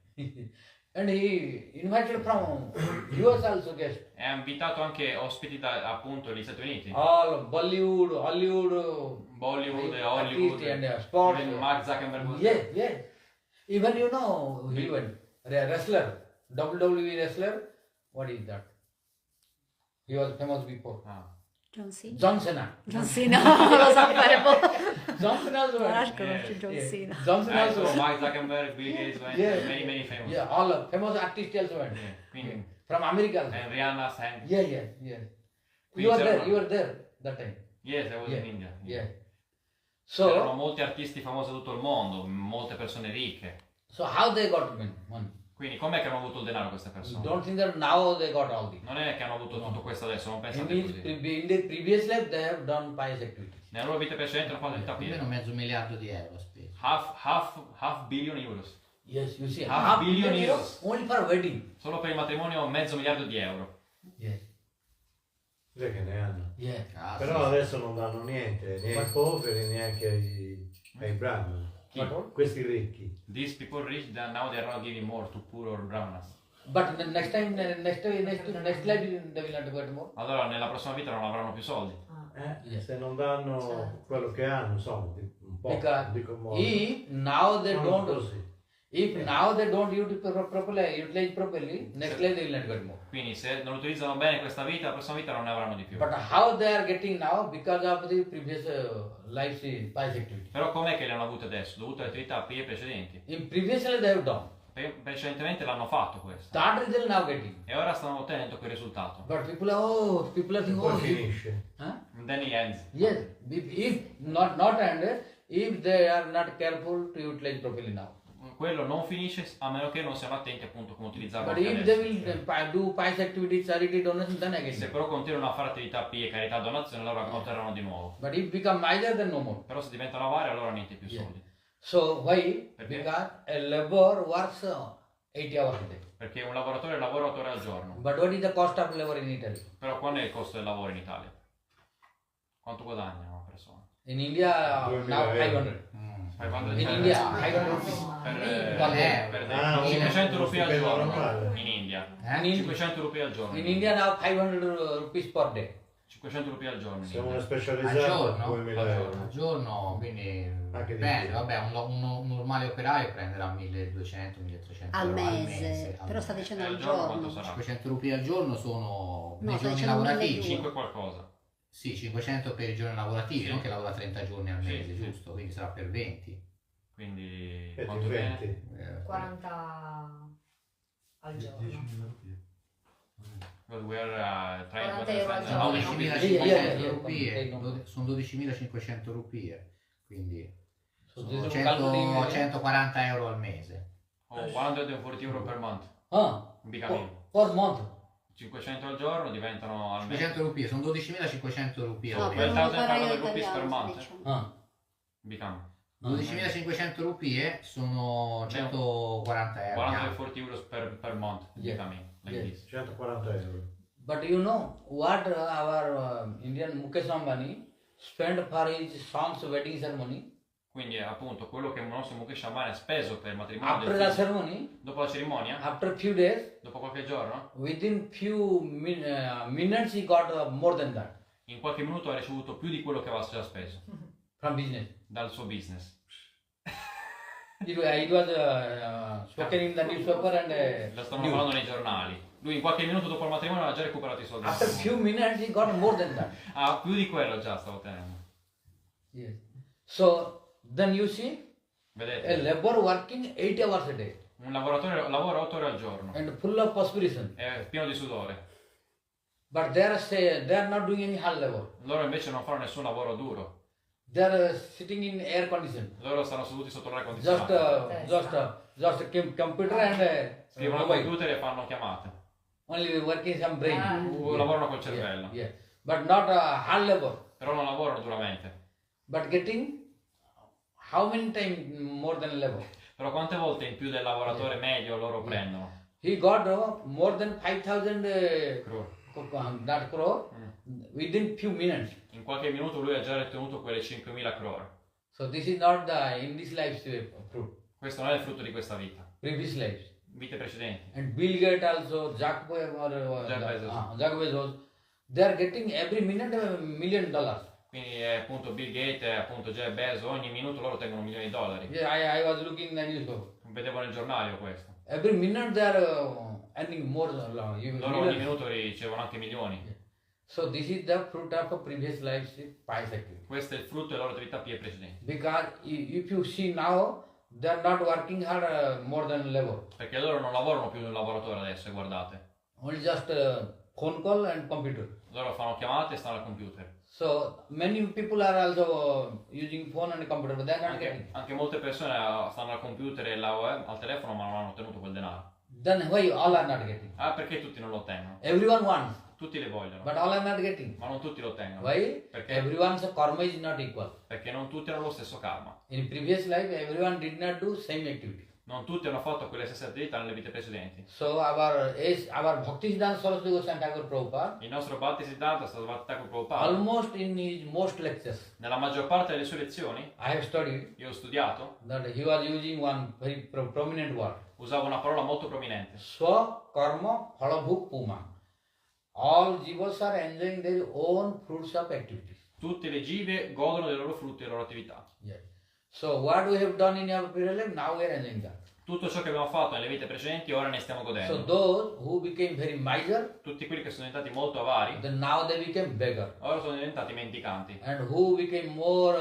And he invited from US also guests. E ha invitato anche ospiti da appunto gli Stati Uniti. All Bollywood, Hollywood, Bollywood, artists Hollywood, and sports. even Mark Zuckerberg was Yes, there. yes. Even you know, even wrestler, WWE wrestler, what is that? He was famous before. Ah. John Cena. John Cena. John Cena, lo sapevo. John Cena also Guarda, went. conosci John Yeah. Cena. John Cena also So went. Mark Zuckerberg, Bill Gates, went, Yeah. many famous. Yeah, all famous artists also went. Yeah, quindi, From America also. and Rihanna sang. Yeah, yeah, yeah. Qui You were there, c'erano- you were there that time. Yes, I was Yeah, in India. Yeah. C'erano So, molti artisti famosi da tutto il mondo, molte persone ricche. so how they got money? Quindi com'è che hanno avuto il denaro queste persone? Don't think that now they got all this. Non è che hanno avuto tutto questo adesso, non In pensate così. the previous life they have done pious activities. Nella loro vita precedente hanno fatto il Più o meno tapire. mezzo miliardo di euro speso. Half billion euros. Yes, you see, Half billion billion euros. only for wedding. Solo per il matrimonio mezzo miliardo di euro. Yes, Sai che ne hanno. yeah. Ah, Però sì. adesso non danno niente, né ai poveri neanche ai brahmani. What? Questi ricchi. These people rich, now they are not giving more to poor or brahmanas. But the next time, next life, they will not get more. Allora nella prossima vita non avranno più soldi. Yes. Se non danno Certo. quello che hanno, insomma, un po'. Because dico molto. if now they Sono don't, così. if now they don't utilize properly, next life they will not get more. Quindi se non utilizzano bene questa vita, la prossima vita non ne avranno di più. But how they are getting now because of the previous life's pious activity. Però com'è che le hanno avute adesso? Dovute alle attività pie precedenti. In previous life they have done. Precedentemente l'hanno fatto questo. That result now getting. E ora stanno ottenendo quel risultato. But people are thinking, Poi oh, finisce. huh? And then he ends. Yes, if not and if they are not careful to utilize properly now. Quello non finisce a meno che non siamo attenti appunto come utilizzarlo But anche if they adesso. will do pious activities, charity, donation, then again. Se però continuano a fare attività pie, carità, donazione, allora otterranno di nuovo. But if become miser, then no more. Però se diventano avari, allora niente più Yeah. soldi. So why? Perché? Because a labor works 80 hours a day. Perché un lavoratore lavora 8 ore al giorno. But what is the cost of labor in Italy? Però qual è il costo del lavoro in Italia? Quanto guadagna una persona? In India, 2000 now euro. 500. Fai quando In per- India, 500 rupees. per Ah, 500 rupee al stipendio giorno normale. in India. Eh? In, 500 rupee al giorno. in India now 500 rupees per day. 500 rupee al giorno in Se uno è India. Al specializzato, giorno? 2000 Al euro. giorno. Al giorno, quindi Anche di dipende, più. vabbè, un normale operaio prenderà 1200-1300 Al euro mese, al però sta mese. dicendo E al al giorno quanto giorno. sarà? 500 rupee al giorno sono No, nei sta giorni dicendo lavorativi. 1200. 5 qualcosa. Sì, 500 per i giorni lavorativi, Sì. non che lavora 30 giorni al Sì, mese, sì. giusto? Quindi sarà per 20. Quindi E quanto ti viene? 20. 40 al giorno. But we are trying to 40 euro al understand how giorno. much it is. 12.500 Yeah, rupie, yeah. sono 12.500 rupie, quindi So sono this is 100 calculating. 140 euro al mese. Oh, 140 euro per month. Per month. 500 al giorno diventano al mese. 500 rupie, sono 12.500 rupie No, al per mese. un 12,500 operaio rupees per italiano, month. diciamo. Become 12.500 rupie sono 140 euro. 140 euros per month. Yeah. Becoming like Yeah. this. 140 euro. But you know what our Indian Mukesh Ambani spent for his son's wedding ceremony? Quindi appunto quello che il nostro Mukesh Ambani ha speso per il matrimonio After del the figlio, ceremony, dopo la cerimonia, after few days, dopo qualche giorno, within few minutes he got more than that in qualche minuto ha ricevuto più di quello che aveva già speso from business. dal suo business. It was spoken in the newspaper and Lo stanno news. parlando nei giornali. Lui in qualche minuto dopo il matrimonio aveva già recuperato i soldi. After few minutes he got more than that. Ah, più di quello già stavo ottenendo. Yes. So then you see a Vedete? labor working 8 hours a day Un lavoratore lavora 8 ore al giorno, and full of perspiration. è pieno di sudore. But they are not doing any hard labor. Loro invece non fanno nessun lavoro duro. They are sitting in air condition. Loro stanno seduti sotto l'aria Just condizionata. computer and Scrivono al mobile. computer e fanno chiamate. Only working some brain. Ah. Lavorano col cervello. Yeah. But not hard labor. Però non lavorano duramente. But getting how many times more than labor? Però quante volte in più del lavoratore medio loro prendono? He got more than 5,000 Crore. that crore within few minutes. In qualche minuto lui ha già ottenuto quelle 5.000 crore. So this is not the in this life's fruit. Questo non è il frutto di questa vita. Previous lives. Vite precedenti. And Bill Gates also, Jack Bezos, they are getting every minute $1 million. Quindi appunto Bill Gates e appunto Jeff Bezos ogni minuto loro ottengono $1 milioni. Yeah, I was looking in the newspaper. Vedevo nel giornale questo. Every minute they are earning more. Loro ogni minuto ricevono anche milioni. So this is the fruit of a previous life's pious activity. Questo è il frutto delle loro attività pie precedenti. Because if you see now, they are not working hard more than labor. Perché loro non lavorano più di un lavoratore adesso, guardate. Only just phone call and computer. Loro fanno chiamate e stanno al computer. So many people are also using phone and computer, but they are not getting. Anche molte persone stanno al computer e al telefono ma non hanno ottenuto quel denaro. Then why all are not getting? Ah, perché tutti non lo ottengono? Everyone wants, Tutti le vogliono, but all are not getting. ma non tutti lo ottengono. Why? Perché? Everyone's karma is not equal. Perché non tutti hanno lo stesso karma. In previous life, everyone did not do same activity. Non tutti hanno fatto quelle stesse attività nelle vite precedenti. So our Bhakti Siddhanta Saraswati Goswami Thakur Prabhupada, Il nostro Bhakti Siddhanta è stato Thakur Prabhupada. almost in his most lectures, Nella maggior parte delle sue lezioni, I have studied io ho studiato, that he was using one very prominent word. usava una parola molto prominente. Swa karma phalabhuk puma. All jivas are enjoying their own fruits of activities. Tutte le jive godono dei loro frutti e delle loro attività. Yes. So what we have done in our previous life, now we are enjoying that. Tutto ciò che abbiamo fatto nelle vite precedenti ora ne stiamo So godendo. those who became very miser, Tutti quelli che sono diventati molto avari, then now they became beggar. ora sono diventati mendicanti. And who became more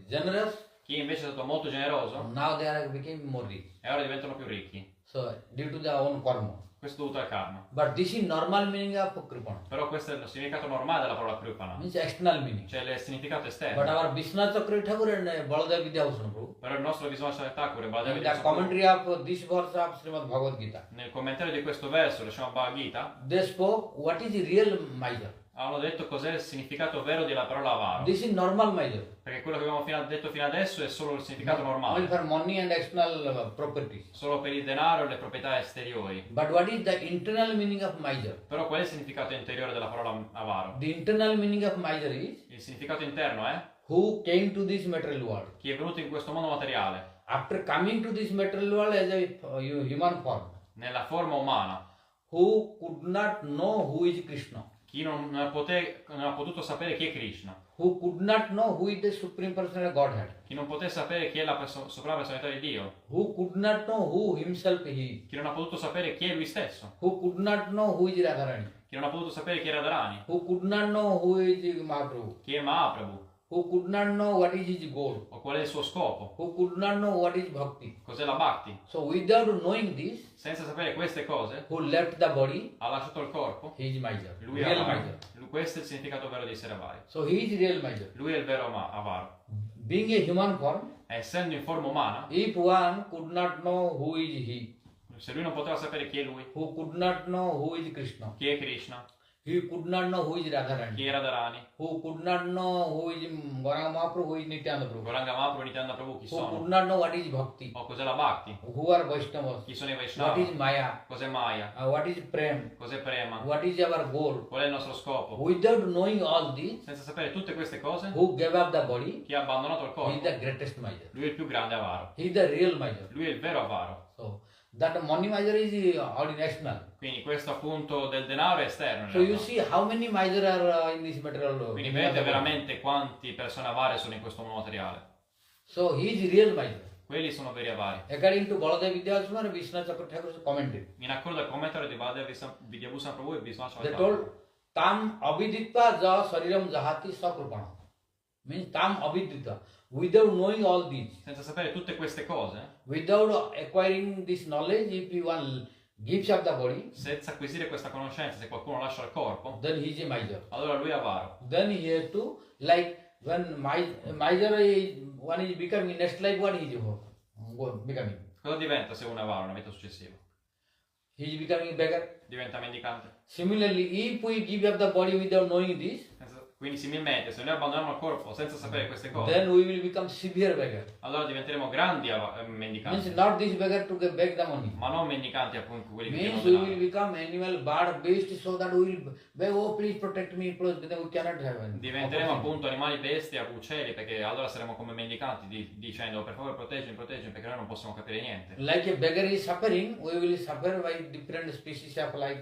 generous, Chi invece è stato molto generoso, now they are became more rich. e ora diventano più ricchi. So due to their own karma. Questo è dovuto al karma. But this is normal meaning of kripana. Però questo è il significato normale della parola kripana. Means external meaning. Cioè il significato But esterno. our Vishnu Chakra Thakur and Baladev Vidyabhushan Prabhu, Però il nostro Vishwanath Thakur e Baladev in Vidyabhushan the commentary of this verse of Srimad Bhagavad Gita, nel commentario di questo verso, lo Srimad Bhagavad Gita, they spoke what is the real miser. hanno detto cos'è il significato vero della parola avaro. This is normal miser. Perché quello che abbiamo detto fino adesso è solo il significato Only normale. for money and external properties. Solo per il denaro e le proprietà esteriori. But what is the internal meaning of miser? Però qual è il significato interiore della parola avaro? The internal meaning of miser is Il significato interno è who came to this material world. chi è venuto in questo mondo materiale, After coming to this material world as a human form, nella forma umana, who could not know who is Krishna, chi non ha potuto sapere chi è Krishna, who could not know who is the Supreme Personal Godhead, chi non poté sapere chi è la suprema personalità di Dio, who could not know who himself he, chi non ha potuto sapere chi è lui stesso, who could not know who is Radharani, chi non ha potuto sapere chi è Radharani, who could not know who is Mahaprabhu, chi è Mahaprabhu, who could not know what is his goal, o qual è il suo scopo, who could not know what is bhakti. cos'è la Bhakti. So without knowing this, Senza sapere queste cose, who left the body, ha lasciato il corpo, he is miser, lui è real avaro. miser. Questo è il significato vero di essere avari. So he is real miser. Lui è il vero avaro. Being a human form, Essendo in forma umana, if one could not know who is he, se lui non poteva sapere chi è lui, who could not know who is Krishna, chi è Krishna, he could not know who is Radharani, chi è Radharani, who could not know who is Gauranga Mahaprabhu, who is Nityananda Prabhu, Gauranga Mahaprabhu e Nityananda Prabhu chi who could sono, not know what is bhakti, o cos'è la Bhakti, who are Vaishnavas, chi sono i what is Vaishnava, Maya, cos'è Maya, what is Prem, cos'è Prema, what is our goal. qual è il nostro scopo. Without knowing all this, Senza sapere tutte queste cose, who gave up the body, chi ha abbandonato il he is corpo, the greatest miser. lui è il più grande avaro. He is the real miser. Lui è il vero avaro. So that money miser is ordinational. Quindi questo appunto del denaro è esterno. in So you realtà. see how many miser are in this material world. Quindi vedete veramente quante persone avare sono in questo mondo materiale. So he is real miser. Quelli sono veri avari. According to Baladev Vidyabhushan and Vishnu Chakra Thakur's commentary, In accordo al commentario di Baladev Vidyabhushan Prabhu e Vishwanath they Thakur, told tam abhiditva ja sariram jahati sakrupana. Means tam abhiditva. Without knowing all these, senza sapere tutte queste cose, without acquiring this knowledge, if one gives up the body, senza acquisire questa conoscenza, se qualcuno lascia il corpo, then he is a miser. allora lui è avaro. Then he has to, like when miser is, one is becoming, next life what he is becoming? Cosa diventa se uno è avaro nella vita successiva? He is becoming a beggar. Diventa mendicante. Similarly, if we give up the body without knowing this, Quindi similmente, se noi abbandoniamo il corpo senza sapere queste cose, then we will become severe beggar. allora diventeremo grandi mendicanti. Means not this beggar to beg the money. Ma non mendicanti appunto quelli che Means chiedono we will denaro. become animal, bird, beast, so that we will beg, oh please protect me, please, then we cannot have any. Diventeremo appunto animali, bestie, uccelli, perché allora saremo come mendicanti dicendo per favore proteggimi, perché noi non possiamo capire niente. Like a beggar is suffering, we will suffer by different species of like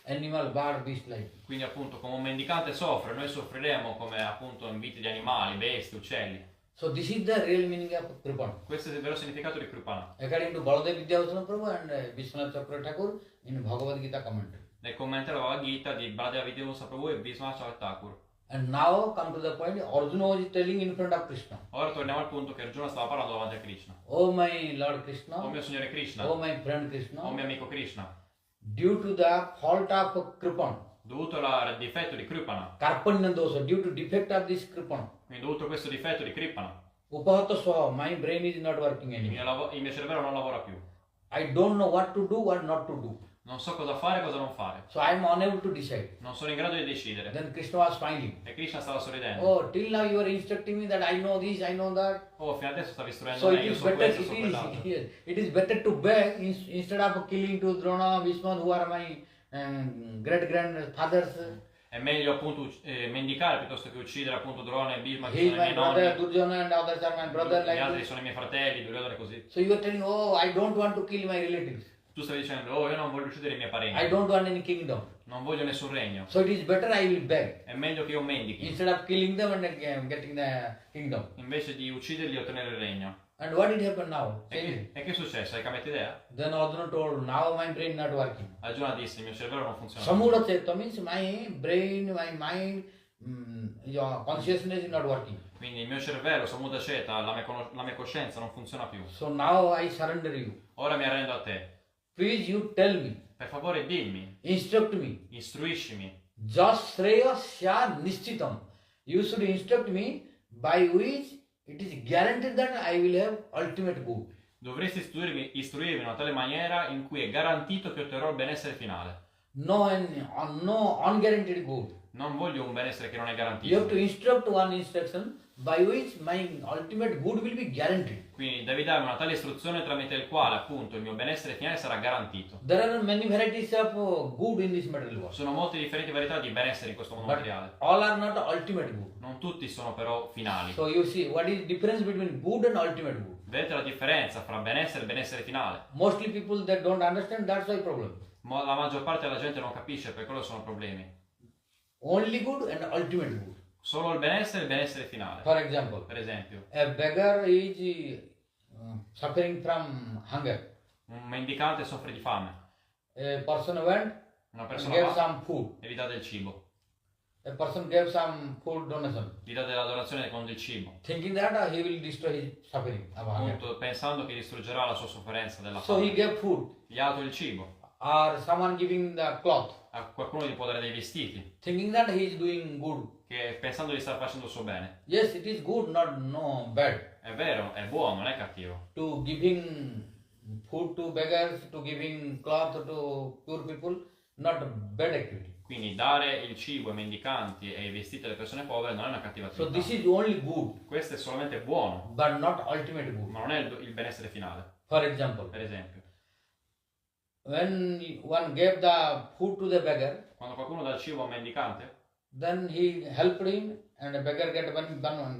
animal, bird, beast like. Quindi appunto come un mendicante soffre, noi soffriremo come appunto in vite di animali, bestie, uccelli. So this is the real meaning of Kripana. Questo è il vero significato di Kripana. According to Baladev Vidyabhusana Prabhu and Vishwanath Chakra Thakur in Bhagavad Gita commentary. Nel commentario Bhagavad Gita di Baladeva Vidyabhusa Prabhu e Vishwanath Thakur. And now come to the point, Arjuna was telling in front of Krishna. Ora torniamo al punto che Arjuna stava parlando davanti a Krishna. Oh my Lord Krishna, Oh mio Signore Krishna, oh my friend Krishna, oh mio amico Krishna, due to the fault of Kripana, dovuto al difetto di Kripana, Karpanya dosa, due to defect of this Kripana, quindi dovuto a questo difetto di Kripana, Upahata Swaha, my brain is not working anymore. il mio cervello non lavora più. I don't know what to do, what not to do. Non so cosa fare e cosa non fare. So I am unable to decide. Non sono in grado di decidere. Then Krishna was smiling. E Krishna stava sorridendo. Oh, till now you are instructing me that I know this, I know that. Oh, fino adesso stavi istruendo So me, it io is so better, questo, so quell'altro. it is better to beg instead of killing to Drona, Bhishma, who are my great grandfathers. È meglio appunto mendicare piuttosto che uccidere appunto Drona e Bhishma, che He is sono i my miei brother, nonni. Duryodhana and others are my brother Gli like altri this. sono i miei fratelli, Duryodhana e così. So you are telling, oh, I don't want to kill my relatives. Tu stavi dicendo, oh, io non voglio uccidere i miei I parenti. don't want any kingdom. Non voglio nessun regno. So it is better I will beg È meglio che io mendichi. instead of killing them and getting the kingdom. Invece di ucciderli e ottenere il regno. And what did happen now? E che è successo? Hai cambiato idea? Then Arjuna told, now my brain not working. Arjuna disse, il mio cervello non funziona più. Samura Chetta means my brain, my mind, your consciousness is not working. Quindi il mio cervello, Samudha Ceta, la mia coscienza non funziona più. So now I surrender you. Ora mi arrendo a te. Please you tell me, Per favore dimmi, instruct me. istruiscimi. Jashraya sya nishchitam. You should instruct me by which it is guaranteed that I will have ultimate good. Dovresti istruirmi in una tale maniera in cui è garantito che otterrò il benessere finale. No unguaranteed good. Non voglio un benessere che non è You have garantito. to instruct one instruction by which my ultimate good will be guaranteed. Quindi devi darmi una tale istruzione tramite il quale appunto il mio benessere finale sarà garantito. There are many varieties of good in this material world, Sono molte differenti varietà di benessere in questo mondo but materiale. all are not ultimate good. Non tutti sono però finali. So you see what is the difference between good and ultimate good. Vedete la differenza fra benessere e benessere finale? Mostly people that don't understand, that's why problem. La maggior parte della gente non capisce, per quello sono problemi. Only good and ultimate good. Solo il benessere e il benessere finale. For example, Per esempio, a beggar is suffering from hunger. un mendicante soffre di fame. A person went Una and persona gave va some food. e gli dà del cibo. A person gave some food donation, Gli dà della donazione con del cibo. thinking that he will destroy his suffering of hunger. Appunto, pensando che distruggerà la sua sofferenza della So he fame. gave food, Gli ha dato il cibo. or someone giving the cloth, A qualcuno gli può dare dei vestiti. thinking that he is doing good. Che pensando di star facendo il suo bene. Yes, it is good, not no bad. È vero, è buono, non è cattivo. To giving food to beggars, to giving cloth to poor people, not bad activity. Quindi dare il cibo ai mendicanti e i vestiti alle persone povere non è una cattiva So attività. this is only good, Questo è solamente buono, but not ultimate good. ma non è il benessere finale. For example, Per esempio, when one gave the food to the beggar, quando qualcuno dà il cibo a un mendicante, then he helped him and the beggar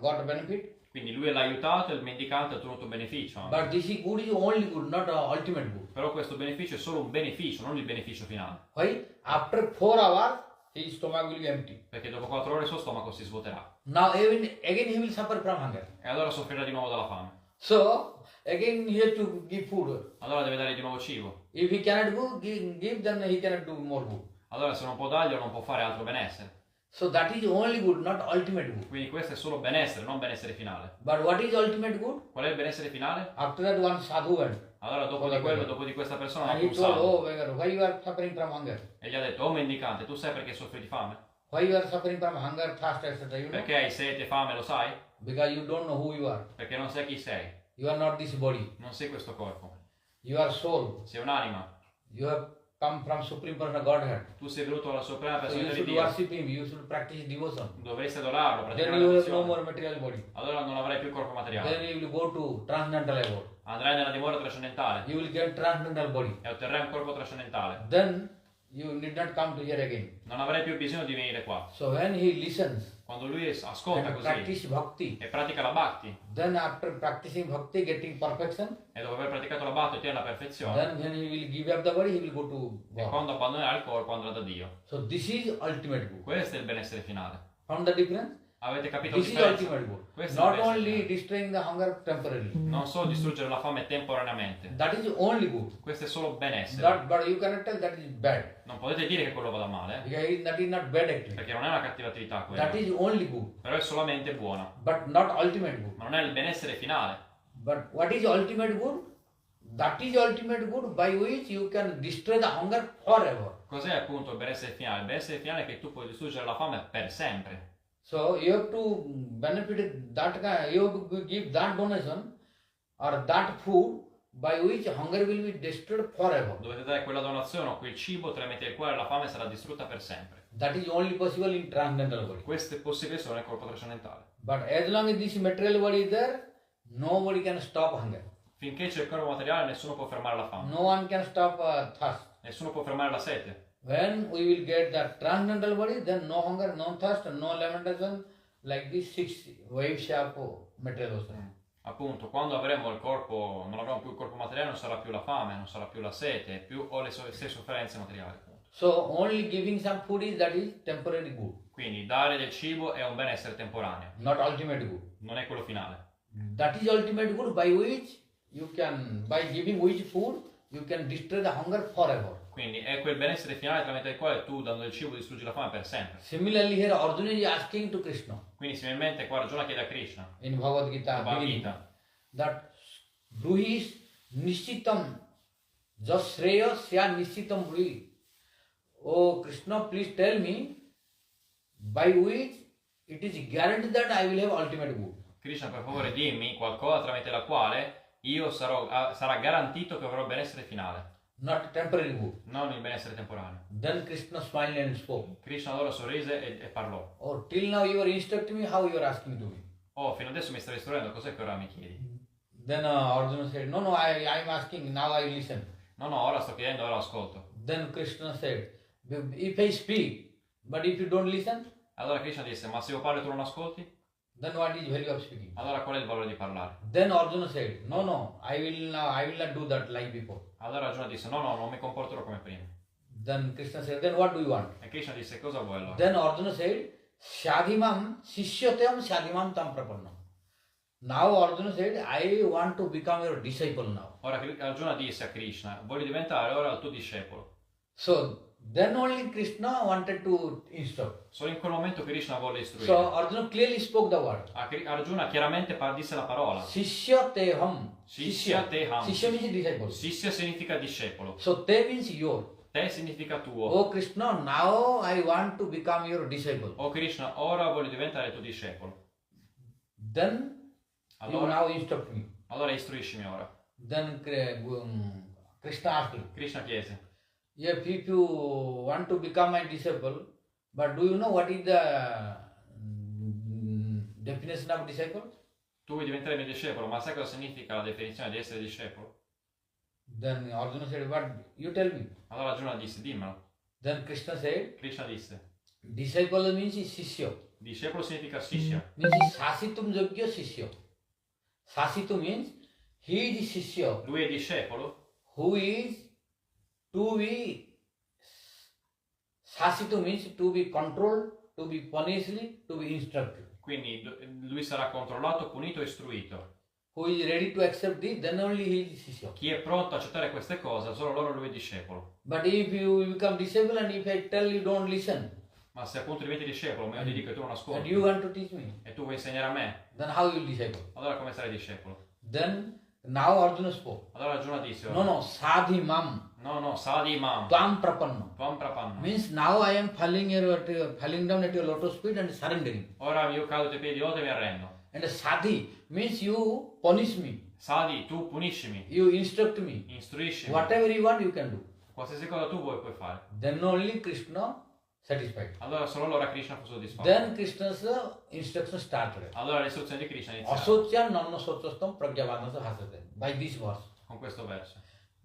got benefit. quindi lui l'ha aiutato e il mendicante ha ottenuto beneficio. But this is good is only good, not ultimate good. Però questo beneficio è solo un beneficio, non il beneficio finale. Why? After 4 hours, his stomach will be empty. Perché dopo 4 ore il suo stomaco si svuoterà. Now again he will suffer from hunger. E allora soffrirà di nuovo dalla fame. So again he has to give food. Allora deve dare di nuovo cibo. If he cannot give, then he cannot do more good. Allora se non può darglielo non può fare altro benessere. So that is only good, not ultimate good. Quindi questo è solo benessere, non benessere finale. But what is ultimate good? Qual è il benessere finale? After that one sadhu went. Allora dopo di quello, dopo di questa persona ha And fatto he un told, salto oh beggar, why you are suffering from hunger? e gli ha detto, oh mendicante, tu sai perché soffri di fame? Why you are suffering from hunger, thirst, etc. You know? Perché hai sete e fame, lo sai? Because you don't know who you are. Perché non sai chi sei, You are not this body. non sei questo corpo. You are soul. Sei un'anima, You have come from Supreme Person Godhead. tu sei venuto dalla suprema So you personalità di should Dio. worship Him. You should practice devotion. Dovresti adorarlo, Then praticare you la have no devozione. more material body. Allora non avrai più corpo materiale. Then you will go to transcendental abode. Andrai nella dimora trascendentale You will get transcendental body. e otterrai un corpo trascendentale. Then you need not come to here again. Non avrai più bisogno di venire qua. So when he listens Quando lui ascolta and così practice bhakti, e pratica la Bhakti, then after practicing bhakti, getting perfection, e dopo aver praticato la Bhakti ottiene la perfezione, then when he will give up the body, he will go to e God. quando abbandonerà il corpo andrà da Dio. So this is ultimate good. Questo è il benessere finale. Found the difference? Avete capito This la is differenza? ultimate good. Questo è il Not benessere only finale. destroying the hunger temporarily. Non solo distruggere la fame temporaneamente. That is only good. Questo è solo benessere. But you cannot tell that is bad. Non potete dire che quello vada male, Because that is not bad activity. perché non è una cattiva attività quella. That is only good. Però è solamente buona. But not ultimate good. Ma non è il benessere finale. But what is ultimate good? That is ultimate good by which you can destroy the hunger forever. Cos'è appunto il benessere finale? Il benessere finale è che tu puoi distruggere la fame per sempre. So you have to benefit that kind, you have to give that donation or that food by which hunger will be destroyed forever. Dovete dare quella donazione o quel cibo tramite il quale la fame sarà distrutta per sempre. That is only possible in transcendental body. Questo è possibile solo nel corpo trascendentale. But as long as this material body is there, nobody can stop hunger. Finché c'è il corpo materiale nessuno può fermare la fame. No one can stop thirst. Nessuno può fermare la sete. When we will get that transcendental body, then no hunger, no thirst, no lamentation, like this 6 wave shape material ocean. Appunto, quando avremo il corpo, non avremo più il corpo materiale, non sarà più la fame, non sarà più la sete, più o le stesse sofferenze materiali. Appunto. So only giving some food is that is temporary good, Quindi dare del cibo è un benessere temporaneo, not ultimate good. non è quello finale. That is ultimate good by which you can, by giving which food, you can destroy the hunger forever. Quindi è quel benessere finale tramite il quale tu, dando del cibo, distruggi la fame per sempre. Similarly here Arjuna is asking to Krishna Quindi similmente qua Arjuna chiede a Krishna, in Bhagavad Gita, Bhagavad beginning, Gita, that bruhis nishitam jasreya sya nishitam bruhi. Oh Krishna, please tell me by which it is guaranteed that I will have ultimate good. Krishna per favore dimmi qualcosa tramite la quale io sarà garantito che avrò il benessere finale, Not temporary good. non il benessere temporaneo. Then Krishna smiled and spoke. Krishna allora sorrise e parlò. Oh, till now you are instructing me, how you are asking to me? Oh, fino adesso mi stai istruendo, cos'è che ora mi chiedi? Then Arjuna said, no, I am asking, now I listen. No, ora sto chiedendo, ora ascolto. Then Krishna said, if I speak, but if you don't listen, Allora Krishna disse, ma se io parlo e tu non ascolti? then what is value of speaking? Allora qual è il valore di parlare? Then Arjuna said, no, I will not do that like before. Allora Arjuna disse, no, non mi comporterò come prima. Then Krishna said, then what do you want? E Krishna disse, cosa vuoi allora? Then Arjuna said, Shadhimam Sishyatam Shadhimam Tam Prapannam. Now Arjuna said, I want to become your disciple now. Ora Arjuna disse a Krishna, voglio diventare ora il tuo discepolo. So then only Krishna wanted to instruct. Solo in quel momento Krishna volle istruire. So Arjuna clearly spoke the word. Arjuna chiaramente disse la parola. Sishyateham. Sishyateham. Sishya means disciple. Sisya significa discepolo. So te means your. Te significa tuo. Oh Krishna, now I want to become your disciple. Oh Krishna, ora voglio diventare il tuo discepolo. Then you Allora, now instruct me. allora istruiscimi ora. Then Krishna asked, Krishna chiese, if you want to become my disciple, but do you know what is the definition of disciple? tu vuoi diventare mio discepolo, ma sai cosa significa la definizione di essere discepolo? Then Arjuna said, what? You tell me. Allora Arjuna disse, dimmelo. Then Krishna said, Krishna disse, disciple means Sishya. discepolo significa Sishya. Means Sasitum Yogya Sishya. Sasitu means he is Sishya Lui è discepolo who is to be. Sasitu means to be controlled, to be punished, to be instructed. quindi lui sarà controllato, punito e istruito. Who is ready to accept this, then only he is Sishya. Chi è pronto a accettare queste cose, solo loro lui è discepolo. But if you become disciple and if I tell you don't listen, Ma se appunto diventi discepolo, ma io ti dico che tu non and ascolti, you want to teach me, e tu vuoi insegnare a me, then how you will disciple? allora come sarai discepolo? Then now Arjuna spoke. Allora Arjuna disse, No, sadhi mam no, sadi mam, tvam prapanna. tvam prapanna. Means now I am falling down at your lotus feet and surrendering. Ora io cado ai tuoi piedi e mi arrendo. And sadhi means you punish me, Sadi, tu puniscimi, you instruct me. istruiscimi, Whatever you want, you can do. qualsiasi cosa tu vuoi puoi fare. Then only Krishna satisfied. Allora solo allora Krishna fu soddisfatto. Then Krishna's instruction started. Allora l'istruzione di Krishna iniziava Asotya nanna sochastam pragyavadasa hasate. By this verse. con questo verso.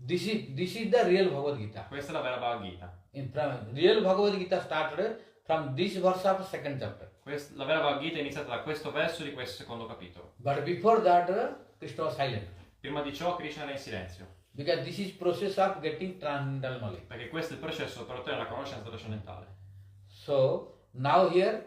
This is the real Bhagavad Gita. Questa è la vera Bhagavad Gita. Real Bhagavad Gita started from this verse of second chapter. La vera Bhagavad Gita è iniziata da questo verso di questo secondo capitolo. But before that, Krishna was silent. Prima di ciò Krishna era in silenzio, Because this is process of getting transcendental knowledge. perché questo è il processo per ottenere la conoscenza trascendentale. So now here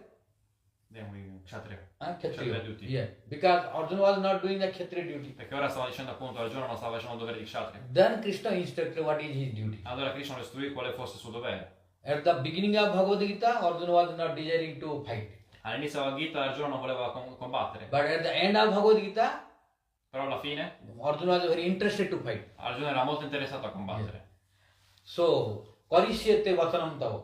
then we Kshatriya. Kshatriya duty. yeah, because Arjuna was not doing the Kshatriya duty. Perché ora stava dicendo appunto Arjuna non stava facendo il dovere di Kshatriya. Then Krishna instructed what is his duty. Allora Krishna lo istruì quale fosse il suo dovere. At the beginning of Bhagavad Gita, Arjuna was not desiring to fight. All'inizio della Gita Arjuna non voleva combattere, But at the end of Bhagavad Gita, però alla fine Arjuna was very interested to fight. Arjuna era molto interessato a combattere. So, Karishyate Vatanam Tava.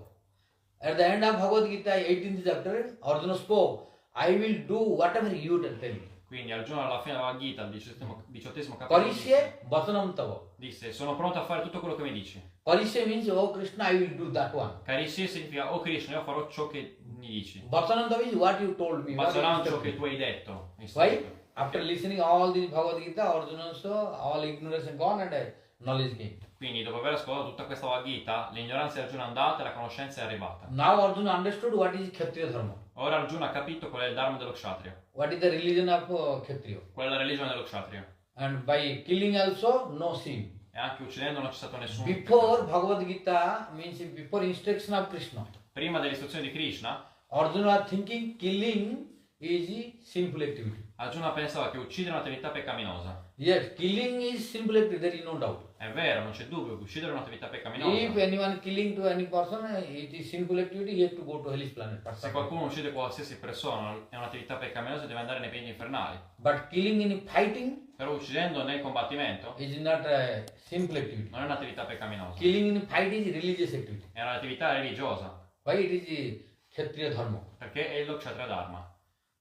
At the end of Bhagavad Gita, 18th chapter, Arjuna spoke, I will do whatever you tell me. Quindi Arjuna alla fine della Gita, al 18° capitolo, Karishye Vatanam Tava. disse sono pronto a fare tutto quello che mi dici. Karishye means, oh Krishna, I will do that one. Karishye significa, oh Krishna, io farò ciò che mi dici. Vatanam Tava is what you told me. what you Basaran ciò instructed che me. tu hai detto. Why? After listening all this Bhagavad Gita, Arjuna saw all ignorance gone and knowledge came. Quindi dopo aver ascoltato tutta questa Bhagavad Gita, l'ignoranza di Arjuna è andata e la conoscenza è arrivata. Now Arjuna understood what is Kshatriya Dharma. Ora Arjuna ha capito qual è il dharma dello Kshatriya, What is the religion of Kshatriya. qual è la religione dello Kshatriya. And by killing also, no sin. E anche uccidendo non c'è stato nessun Before peccato. Bhagavad Gita, means before instruction of Krishna, Prima delle istruzioni di Krishna, Arjuna was thinking killing is a sinful activity. Arjuna pensava che uccidere è un'attività peccaminosa. Yes, killing is sinful activity, there is no doubt. È vero, non c'è dubbio che uccidere è un'attività If peccaminosa. anyone killing to any person, it is sinful activity, he has to go to hellish planet. Se qualcuno uccide qualsiasi persona è un'attività peccaminosa e deve andare nei piedi infernali. But killing in fighting Però uccidendo nel combattimento is not a simple activity. non è un'attività peccaminosa, Killing in fight is religious activity. è un'attività religiosa, Why it is a Kshatriya Dharma. perché è lo Kshatriya Dharma.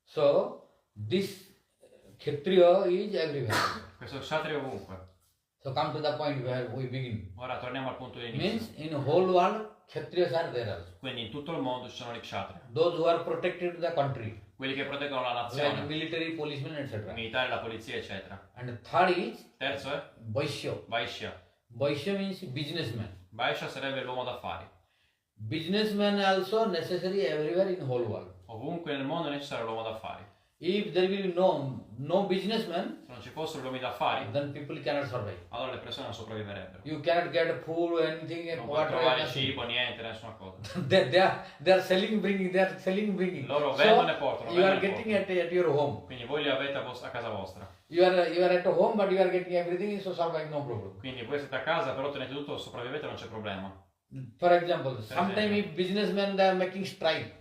So, this Kshatriya is everywhere. Questo Kshatriya è ovunque. So, come to the point where we begin. Ora torniamo al punto di inizio. Means in whole world, Kshatriyas are there also. Quindi in tutto il mondo ci sono gli Kshatriya, Those who are protected the country, quelli che proteggono la like nazione, military, policemen, i etc. militari, la polizia, eccetera. And third is Terzo è Vaishya. Vaishya. Vaishya means businessman. Vaishya sarebbe l'uomo d'affari. Businessman also necessary everywhere in whole world. Ovunque nel mondo è necessario l'uomo d'affari. If there will be no businessman, Se non ci fossero gli uomini d'affari, then people cannot survive. allora le persone non sopravviverebbero. You cannot get food, anything, Non puoi water, trovare nothing. cibo, niente, nessuna cosa. They are selling, bringing. They are selling, bringing. Loro vendono e portano, you are vendono e getting at your home. Quindi voi li avete a casa vostra. You are at home, but you are getting everything, so survive no problem. Quindi voi siete a casa, però tenete tutto, sopravvivete, non c'è problema. For example, sometimes if businessmen they are making strike.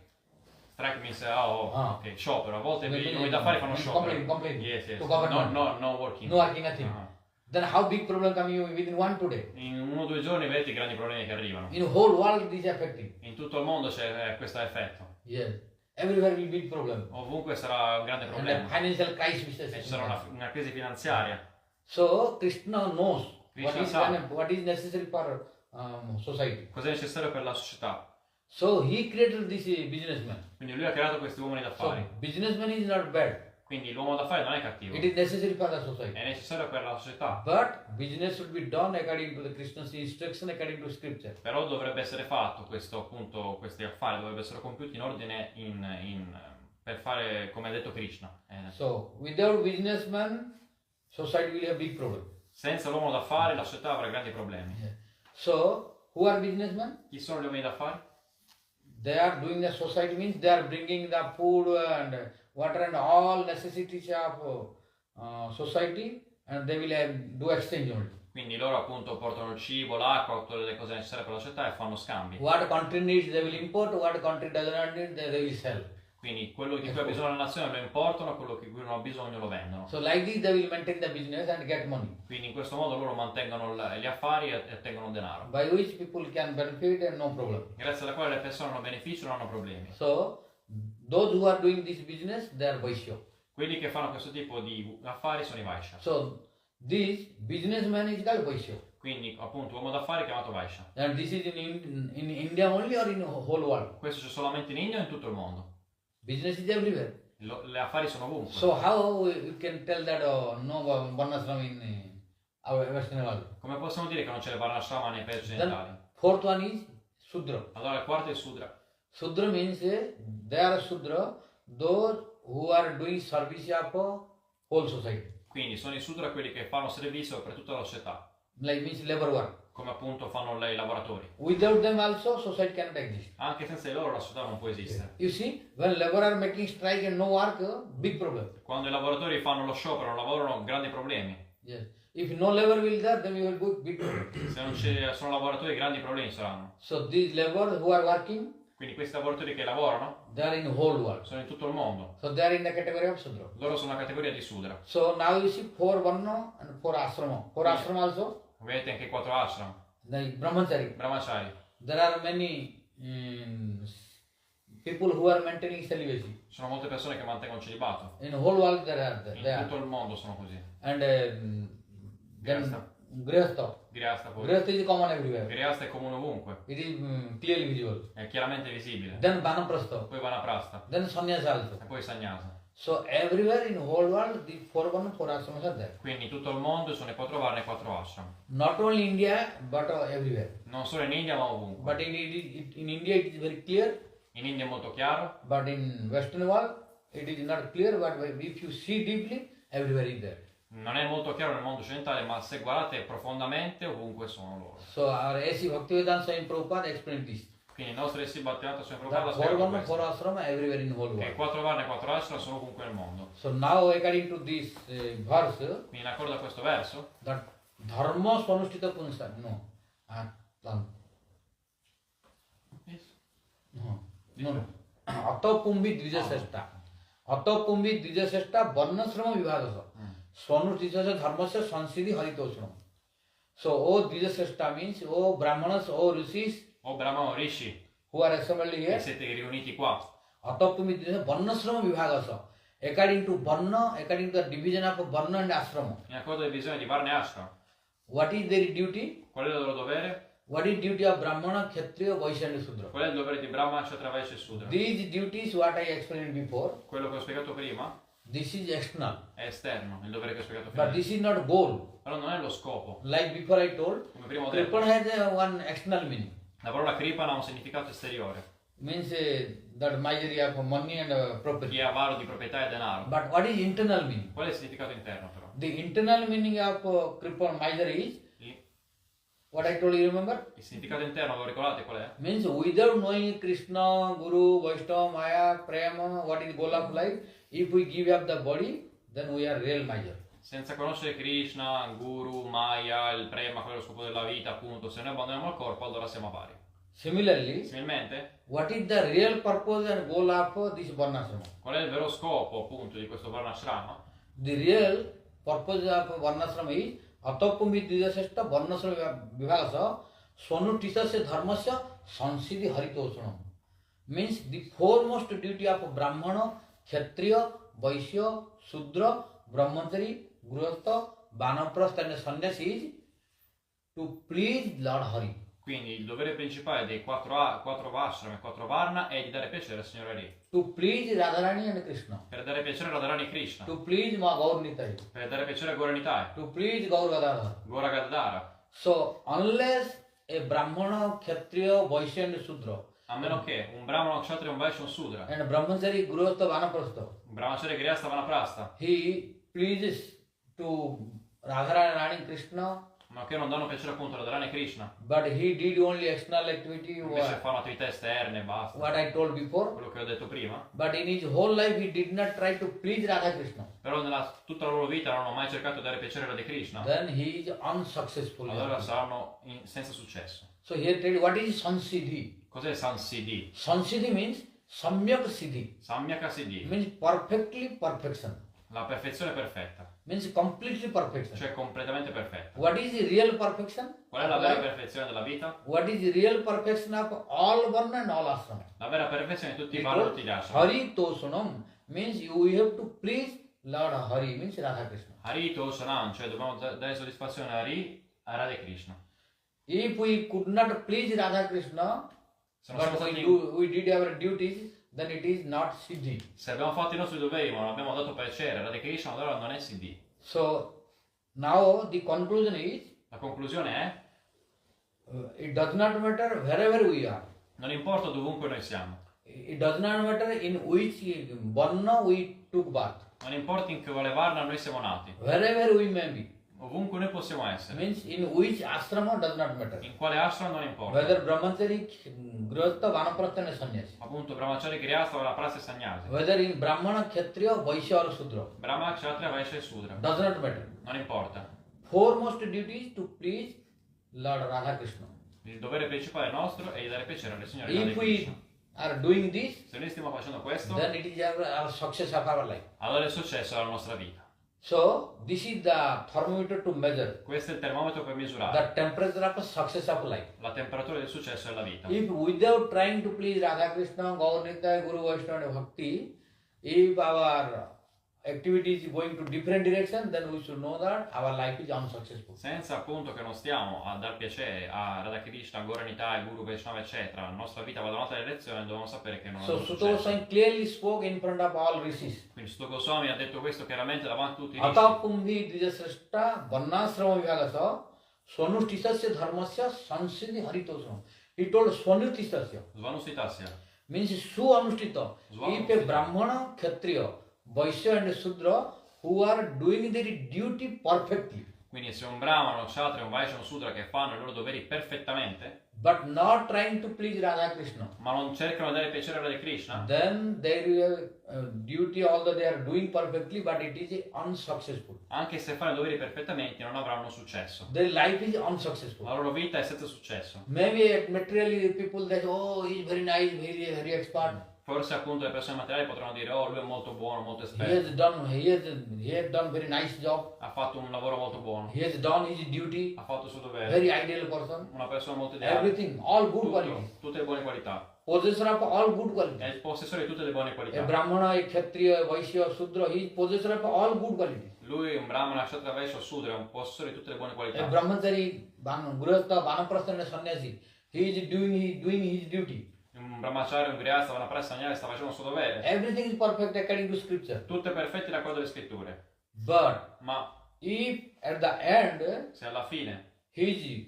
Strike means, ok, sciopero. A volte gli uomini d'affari fanno sciopero. Complain. Yes, yes. To government. No working. No working nothing. Ah. Then how big problem come you within 1-2 days? In 1 o 2 giorni vedete i grandi problemi che arrivano. In whole world this is affecting. In tutto il mondo c'è questo effetto. Yes. Everywhere will be problem. Ovunque sarà un grande And problema. the financial crisis. E ci sarà una crisi finanziaria. So Krishna knows Krishna sa. what is necessary for society. Cos'è necessario per la società? So he created this businessman. Quindi lui ha creato questi uomini So d'affari. businessman is not bad. Quindi l'uomo d'affari non è cattivo. It is necessary for the society. È necessario per la società. But business should be done according to the Krishna's instruction, according to scripture. Però dovrebbe essere fatto questi affari dovrebbero essere compiuti in ordine per fare come ha detto Krishna. So without businessman, society will have big problem. Senza l'uomo d'affari la società avrà grandi problemi. So who are businessmen? Chi sono gli uomini d'affari? They are doing the society means they are bringing the food and water and all necessities of society, and they will do exchange only. Quindi loro appunto portano il cibo, l'acqua, tutte le cose necessarie per la società e fanno scambi. What country needs they will import, what country does not need they will sell. Quindi quello di cui ha bisogno la nazione lo importano, quello di cui non ha bisogno lo vendono. So like this they will maintain the business and get money, Quindi in questo modo loro mantengono gli affari e ottengono denaro. by which people can benefit and no problem. Grazie alla quale le persone hanno beneficio e non hanno problemi. So those who are doing this business, they are Vaishya. Quelli che fanno questo tipo di affari sono i Vaishya. So this businessman is called Vaishya. Quindi appunto uomo d'affari chiamato Vaishya. And this is in India only or in whole world? Questo c'è solamente in India o in tutto il mondo? Business is everywhere. Le affari sono ovunque. So how you can tell that no varnashram in our Western world? Come possiamo dire che non c'è il Varnashrama nei paesi Then occidentali? fourth one is Sudra. Allora il quarto è il Sudra. Sudra means they are Sudra, those who are doing service of whole society. Quindi sono i Sudra quelli che fanno servizio per tutta la società. Like means labor work. come appunto fanno i lavoratori. Without them also society cannot exist. Anche senza di loro la società non può esistere. You see, when labor are making strike and no work, big problem. Quando i lavoratori fanno lo sciopero, non lavorano, grandi problemi. Yes. If no labor will there, then we will go big problem. Se non ci sono lavoratori, grandi problemi saranno. So these laborers who are working, Quindi questi lavoratori che lavorano they are in the whole world. sono in tutto il mondo. So they are in the category of Sudra. Loro sono una categoria di Sudra. So now you see 4 Varna and 4 Ashrama. 4 Ashrama also, Vedete anche i 4 ashram, the Brahmachari. brahmachari. There are many people who are maintaining celibacy. Ci sono molte persone che mantengono il celibato. In the whole world there are. In They are. tutto il mondo sono così. And Grihastha. then Grihastha. Grihastha poi. Grihastha is common everywhere. Grihastha è comune ovunque, It is clearly visible. è chiaramente visibile. Then Vanaprastha. Poi Vanaprastha Then Sannyasa also. e poi Sannyasa. So everywhere in the whole world, the 4 Varna, 4 Ashramas are there. Quindi in tutto il mondo sono i 4 varna e i 4 ashram. Not only India, but everywhere. Non solo in India ma ovunque. But in India it is very clear, In India è molto chiaro, but in Western world it is not clear. But if you see deeply, everywhere is there. non è molto chiaro nel mondo occidentale, ma se guardate profondamente ovunque sono loro. So our A.C. Bhaktivedanta Swami Prabhupada explained this. Quindi il nostro A.C. Bhaktivedanta Swami That Prabhupada 4 spiega Varna, 4 questo. Ashrama everywhere in the whole Che i world. 4 varna e 4 ashram sono ovunque nel mondo. So now according to this verse, Quindi in accordo a questo verso, that dharma swanushtita punsa, no. No. Atapumbi dvijasesta. Atapumbi dvijasesta varnasrama vibhagasa. Swanushtita dharmasya sansiddhi haritoshnam. So, O dvijasesta means, O brahmanas, O rishis o Brahma o Rishi, who are assembled che here. siete riuniti qua, Atapumbi dvijasesta varnasrama vibhagasa. According to varna, according to the division of varna and ashrama. in accordo alla divisione di varna e ashram, What is their duty? qual è il loro dovere? What is duty of Brahmana, Kshatriya, Vaishya and Sudra? Qual è il dovere di Brahma, Kshatriya, Vaishya e Sudra? These duties, what I explained before, Quello che ho spiegato prima this is external. è esterno, il dovere che ho spiegato prima. But this is not goal. Però non è lo scopo. Like before I told, Come prima ho detto, Kripan has one external meaning. la parola Kripana ha un significato esteriore. Means that misery of money and property. Chi è avaro di proprietà e denaro. But what is internal meaning? Qual è il significato interno però? The internal meaning of Kripan misery is, what I told you, remember? Il significato interno, lo ricordate qual è? Means without knowing Krishna, Guru, Vaishnava, Maya, Prema, what is goal of life, if we give up the body, then we are real miser. Senza conoscere Krishna, Guru, Maya, il Prema, quello è lo scopo della vita, appunto, se noi abbandoniamo il corpo allora siamo avari. Similarly, Similmente, what is the real purpose and goal of this Varnasrama? qual è il vero scopo appunto di questo Varnashrama? The real purpose of Varnasrama is Atapumbi Dvijasesta Varnasrama Vibhagasa Swanutisasya Dharmasya Sansiddhi Haritoshanam. Means the foremost duty of Brahmana, Kshatriya, Vaishya, Sudra, Brahmachari, Grihastha, Vanaprastha and Sannyasi is to please Lord Hari. Quindi il dovere principale dei 4 Ashram e 4 Varna è di dare piacere al Signore Hari. To please Radharani and Krishna. Per dare piacere a Radharani e Krishna. To please Ma Gaur Nitai. Per dare piacere a Gauranitai, To please Gaur Gadadhar. Gora Gadadhara. So, unless a Brahmana, Kshatriya, Vaishya and Sudra A meno che un Brahmana, un Kshatriya, un Vaishya, un Sudra, and Brahmachari, Grihastha, Vanaprastha, un Brahmacharya, Grihastha, Vanaprastha, he pleases to Radharani Krishna, ma che non danno piacere appunto a Radharani e Krishna, but he did only external activity, invece fanno attività esterne e basta. what I told before. Quello che ho detto prima. But in his whole life, he did not try to please Radha Krishna. Però nella tutta la loro vita non hanno mai cercato di dare piacere a Radha Krishna. Then he is unsuccessful. Allora saranno senza successo. So here tell you what is Sansiddhi. Cos'è Sansiddhi? Sansiddhi means Samyak Siddhi. Samyaka Siddhi. Means perfectly perfection. La perfezione perfetta. Means completely perfection. Cioè completamente perfetta. What is the real perfection? Qual è la vera perfezione della vita? What is the real perfection of all varna and all ashrama? La vera perfezione di tutti i It varna e was tutti gli ashram. Hari Tosanam means you have to please Lord Hari, means Radha Krishna. Hari Tosanam, cioè dobbiamo dare soddisfazione a Hari, a Radha Krishna. If we could not please Radha Krishna, Se non siamo but stati, we did our duties, then it is not Siddhi. se abbiamo fatto i nostri doveri ma non abbiamo dato piacere a Radha Krishna, allora non è Siddhi. So now the conclusion is, La conclusione è, it does not matter wherever we are. non importa dovunque noi siamo. It does not matter in which varna we took birth. Non importa in che quale varna noi siamo nati. Wherever we may be. Ovunque noi possiamo essere. Means in which ashrama does not matter. In quale ashram non importa. Whether brahmachari, grihastha, vanaprastha and sannyasi. Appunto brahmachari, grihastha, vanaprastha e sannyasi. Whether in brahmana, kshatriya, vaishya or sudra. Brahma, kshatriya, vaishya e sudra. Does not matter. Non importa. Foremost duty is to please Lord Radha Krishna. Il dovere principale nostro è di dare piacere alle signore If Radha we Krishna. are doing this, Se noi stiamo facendo questo, then it is our success of our life. allora è il successo della nostra vita. So this is the thermometer to measure Questo è il termometro per misurare the temperature of the success of life. la temperatura del successo della vita. If without trying to please Radha Krishna, Gaur Nitya, Guru Vaishnava and Bhakti, if our activity is going to different direction, then we should know that our life is unsuccessful. Senza appunto che non stiamo a dar piacere a Radha Krishna, Gaur Nitya, Guru Vaishnava eccetera, la nostra vita va da un'altra direzione, dobbiamo sapere che non So abbiamo Sutta successo. Goswami clearly spoke in front of all rishis. Quindi Sutta Goswami ha detto questo chiaramente davanti a tutti i rishi. Ata kumbhi dvijasrashta varnasrama vibhagasa swanustisasya dharmasya sansiddhi haritosam. He told swanustisasya Svanustitasya. means suanustita. If a brahmana, kshatriya, vaishya and sudra who are doing their duty perfectly, Quindi se un brahmano, un kshatriya, un vaishya, un sudra che fanno i loro doveri perfettamente, but not trying to please Radha Krishna, ma non cercano di dare piacere a Radha Krishna, then their duty, although they are doing perfectly, but it is unsuccessful. anche se fanno i doveri perfettamente non avranno successo. Their life is unsuccessful. La loro vita è senza successo. Maybe materially people that, oh, he is very nice, very expert. Forse appunto le persone materiali potranno dire oh lui è molto buono, molto He esperto, has done very nice job. ha fatto un lavoro molto buono, He has done his duty. ha fatto il suo dovere, Very ideal person. una persona molto ideale, Everything, all good qualities. tutto, tutte le buone qualità, Possessor of all good è qualities. il possessore di tutte le buone A qualità. Brahmana, a Kshatriya, a Vaishya, a Sudra, he is possessor of all good qualities. Lui è un brahmana, kshatriya, vaishya, sudra, è un possessore di tutte le buone A qualità. Brahmachari, Grihastha, Vanaprastha and Sannyasi, he is doing his duty. Un brahmacharya, un grihastha, vanaprastha, sannyasi sta facendo il suo dovere. Everything is perfect according to scripture. Tutto è perfetto in accordo alle scritture. But Ma if at the end se alla fine his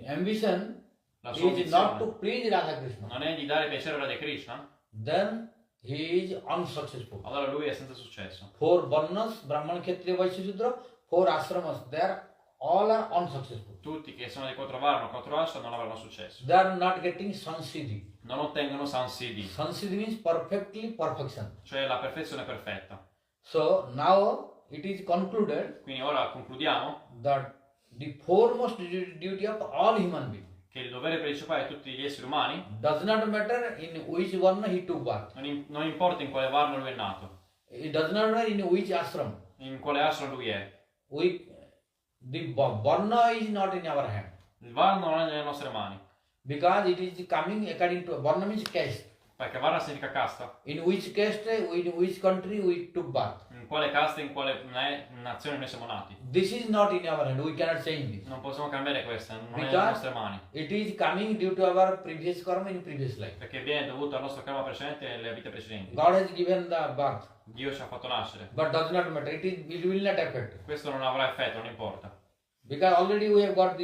ambition la sua is not to ambizione please Radha Krishna, non è di dare piacere a Radha Krishna, then he is unsuccessful. allora lui è senza successo. Four varnas, Brahman, Kshatriya, Vaishya, Sudra, four ashramas, they are all are unsuccessful. Tutti che sono di 4 varno, 4 ashram non avranno successo. They are not getting sansiddhi. Non ottengono sansiddhi, Sansiddhi means perfection. cioè la perfezione perfetta. So now it is concluded Quindi ora concludiamo that the foremost duty of all human beings che il dovere principale di tutti gli esseri umani does not matter in which varna he took birth. non importa in quale varno lui è nato, It does not matter in which ashram. in quale ashram lui è. The varna is not in our hand Il varno non è nelle nostre mani, because it is coming according to varna means caste. perché varna significa casta. In which caste, in which country we took birth. In quale casta, in quale nazione noi siamo nati. This is not in our hand. We cannot change this. Non possiamo cambiare questa, non è nelle Because nostre mani, it is coming due to our previous karma in previous life. perché viene dovuto al nostro karma precedente e alle vite precedenti. God has given the birth, Dio ci ha fatto nascere. but does not matter. It will not affect. Questo non avrà effetto, non importa, Because already we have gotten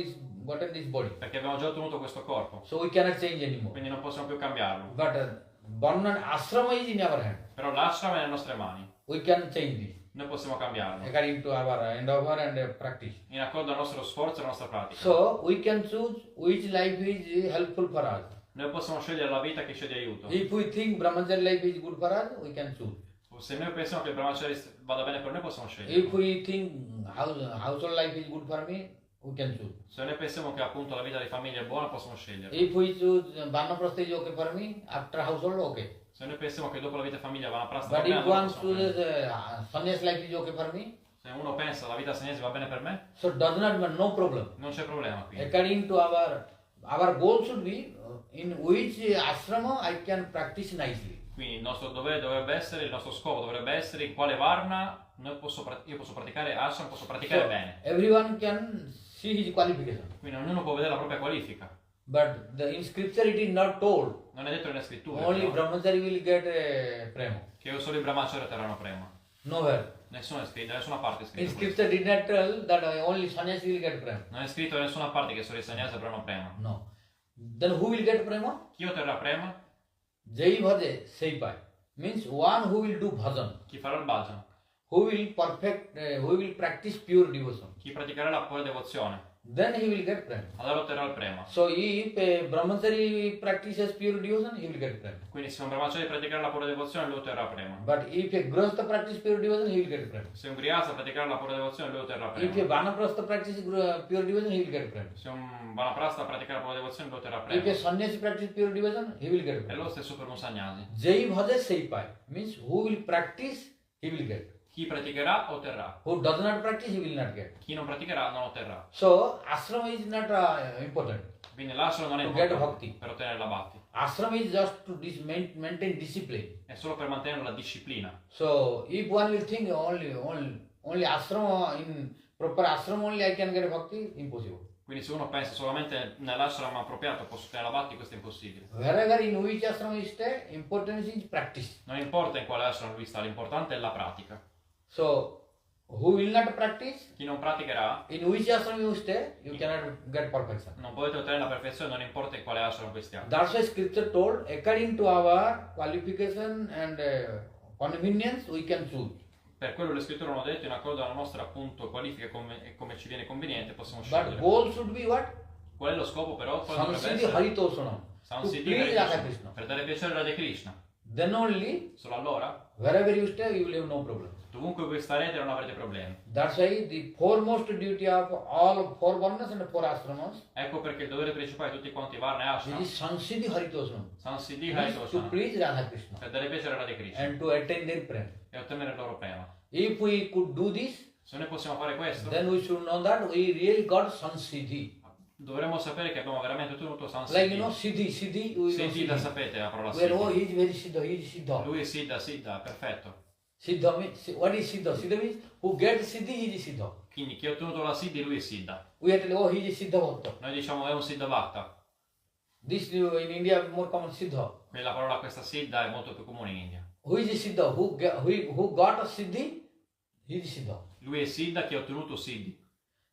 this body. perché abbiamo già ottenuto questo corpo, So we cannot change anymore. quindi non possiamo più cambiarlo. But Varna ashrama is in our hand. Però l'ashram è nelle nostre mani, We can change this noi possiamo cambiarlo, according to our endeavor and practice. in accordo al nostro sforzo e alla nostra pratica. So we can choose which life is helpful for us. Noi possiamo scegliere la vita che ci è di aiuto. If we think brahmacharya life is good for us, we can choose. Se noi pensiamo che il brahmacharya vada bene per noi, possiamo If scegliere. we think household life is good for me, we can choose. Se noi pensiamo che appunto la vita di famiglia è buona, possiamo scegliere. If we choose vanaprastha is okay for me, after household okay. Se noi pensiamo che dopo la vita di famiglia va una prasta But bene, if allora one possiamo prendere. chooses sannyas life is okay for me, Se uno pensa la vita sannyasi va bene per me, so does not matter, no problem. non c'è problema qui. According to our goal should be in which ashrama I can practice nicely. Quindi il nostro dovere dovrebbe essere, il nostro scopo dovrebbe essere in quale varna io posso praticare ashram, posso praticare So bene. everyone can see his qualification. Quindi ognuno può vedere la propria qualifica. But in scripture it is not told. Non è detto nelle scritture Only però, brahmachari will get prema. che solo i brahmacharya terranno prema. Nowhere. Nessuno è scritto, da nessuna parte è In scritto questo. scripture did not tell that only sannyasi will get prema. Non è scritto da nessuna parte che solo i sannyasi avranno prema. No. Then who will get prema? Chi otterrà prema? Jai bhaje sei pai. Means one who will do bhajan. Chi farà il bhajan. who will who will practice pure devotion, Chi praticherà la pura devozione, then he will get prema. allora otterrà il prema. So if a brahmachari practices pure devotion, he will get prema. Quindi se un brahmacharya praticare la pura devozione, lui otterrà prema. But if a grihastha practice pure devotion, he will get prema. Se un grihastha praticare la pura devozione, lui otterrà If a prema. vanaprastha practices pure devotion, he will get prema. Se un vanaprastha praticare la pura devozione, lui otterrà If a prema. sannyasi practices pure devotion, he will get È prema. lo stesso per un sannyasi. Jai bhaja sei pai means who will practice, he will get. Chi praticherà otterrà. Who does not practice, he will not get. Chi non praticherà non otterrà. So ashrama is not important. Quindi l'ashrama non è To get importante bhakti. per ottenere la bhakti. Ashrama is just to maintain discipline. È solo per mantenere la disciplina. So if one will think only ashrama, in proper ashrama only I can get bhakti, impossible. Quindi se uno pensa solamente nell'ashrama appropriato posso ottenere la bhakti, questo è impossibile. Wherever in which ashrama you stay, important is practice. Non importa in quale ashrama lui sta, l'importante è la pratica. So who will not practice, Chi non praticherà in which ashrama you stay, you cannot get perfection. non potete ottenere la perfezione, non importa in quale ashrama voi stiate. That's why scripture told, according to our qualification and convenience, we can choose. Per quello le scritture hanno detto, in accordo alla nostra appunto qualifica e come ci viene conveniente, possiamo But scegliere. goal should be what? Qual è lo scopo però? Quale dovrebbe Samsiddhi essere? Haritoshanam. To Samsiddhi please Radha Krishna. Krishna. Per dare piacere a Radha Krishna. Then only, Solo allora, wherever you stay, you will have no problem. dovunque voi starete non avrete problemi. That's why the foremost duty of all four varnas and four ashramas Ecco perché il dovere principale di tutti quanti i Varna e Ashram, is Samsiddhi Haritoshanam. Samsiddhi Means to Haritoshanam, please Radha Krishna per dare piacere a Radha Krishna and to attain their prema. e ottenere il loro prema. If we could do this, Se noi possiamo fare questo, then we should know that we really got Samsiddhi. dovremmo sapere che abbiamo veramente ottenuto Like you know, Samsiddhi. Siddhi, we know Siddhi la Siddhi. sapete la parola Where, oh, Siddhi. he is very Siddha, he is Siddha. Lui è Siddha, perfetto. Siddha means, what is Siddha? Siddha means, who gets Siddhi, he is Siddha. Quindi chi ha ottenuto la Siddhi, lui è Siddha. We have to, oh, he is Siddha Bhakta. Noi diciamo è un Siddha Bhakta. This in India more common Siddha. La parola questa Siddha è molto più comune in India. Who is Siddha? Who got a Siddhi? He is Siddha. Lui è Siddha che ha ottenuto Siddhi.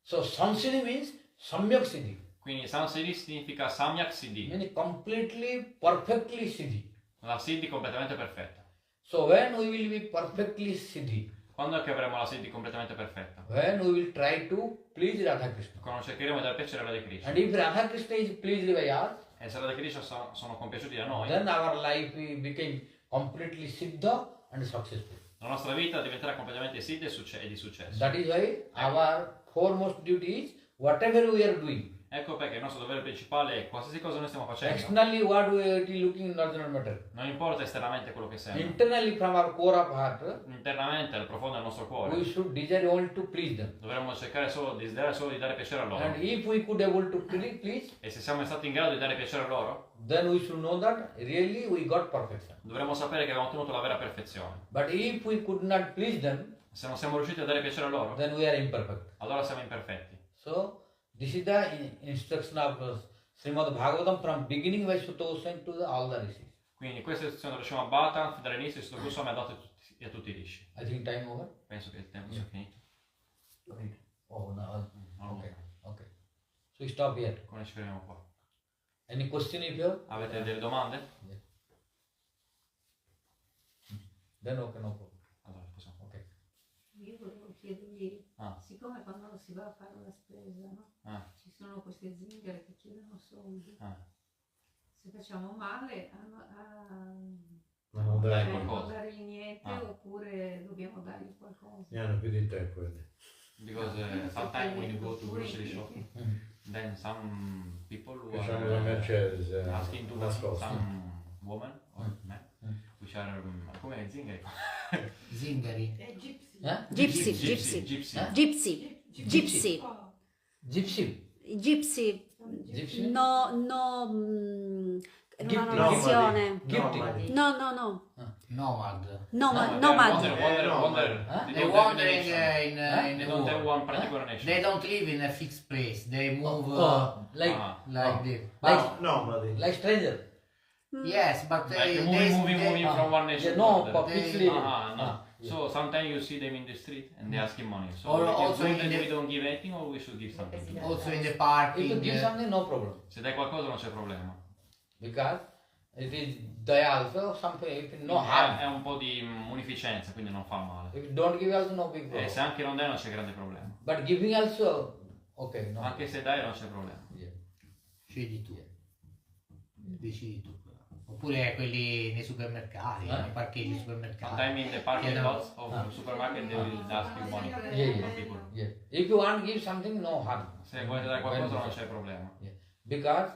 So Samsiddhi means Samyak Siddhi. Quindi Samsiddhi significa Samyak Siddhi. Meaning completely, perfectly Siddhi. La Siddhi completamente perfetta. So when we will be perfectly Siddhi? Quando è che avremo la Siddhi completamente perfetta? When we will try to please Radha Krishna. Quando cercheremo di dare piacere a Radha Krishna. And if Radha Krishna is pleased by us, E se Radha Krishna sono compiaciuti da noi, then our life became completely Siddha and successful. la nostra vita diventerà completamente Siddha e di successo. That is why our foremost duty is whatever we are doing. Ecco perché il nostro dovere principale è qualsiasi cosa noi stiamo facendo. Externally what we are looking does not matter. Non importa esternamente quello che sembra. Internally from our core of heart, Internamente, al profondo del nostro we cuore, should desire only to please them. dovremmo cercare solo di desiderare solo di dare piacere a loro. And if we could able to please, E se siamo stati in grado di dare piacere a loro, then we should know that really we got perfection. dovremmo sapere che abbiamo ottenuto la vera perfezione. But if we could not please them, Se non siamo riusciti a dare piacere a loro, then we are imperfect. allora siamo imperfetti. So this is the instruction of Srimad Bhagavatam from beginning by Sutta Goswami to all the rishis. Quindi questa è l'istruzione dello Srimad Bhagavatam, dall'inizio Sutta Goswami ha dato a tutti i rishi. I think time over. Penso che il tempo sia finito. Oh no. No. Okay. Okay. So we stop here. Come ci fermiamo qua? Any question if you have? Avete delle domande? Then okay, no problem. Allora, possiamo. Okay. Io volevo chiedergli, Ah. siccome quando si va a fare la spesa, no? Ah. Ci sono queste zingare che chiedono soldi. Ah. Se facciamo male Ma non Dai, dai non qualcosa. dargli niente Ah. oppure dobbiamo dargli qualcosa. Ne hanno più di te quelli. Because sometimes when you go to grocery shop, then some people who Che hanno la are Mercedes asking to nascosta. some woman or man, which are come zingari. Zingari. Gypsy, Gypsy. gypsy, gypsy, Gypsy. gypsy. Gypsy? No, no, era una Gifting. nazione. Gifting. No, no, no. Nomad. Nomad. They wandering in They the don't have world. one particular nation. They don't live in a fixed place. They move Like like this. Like- Nomadi. like stranger. Yes, but Like moving from one nation to No, another. fixedly. No. Ah, yeah. So sometimes you see them in the street and they ask him money. So Or we can also do in that the- we don't give anything or we should give something to them. also in the If you parking. give something, no problem. Se dai qualcosa non c'è problema. Because It is daya also, something, if no harm. È un po' di munificenza, quindi non fa male. If you don't give also, no big E problem. se anche non dai non c'è grande problema. But giving also, okay, no. Anche se dai non c'è problema. Yeah. Scegli tu. Decidi tu. Oppure quelli nei supermercati, nei parcheggi supermercati. Sometimes in the parking Chiedono- lots of supermarket they will ask you money Yeah, from people. yeah. If you want to give something, no harm. Se volete dare qualcosa non c'è problema. Yeah. Because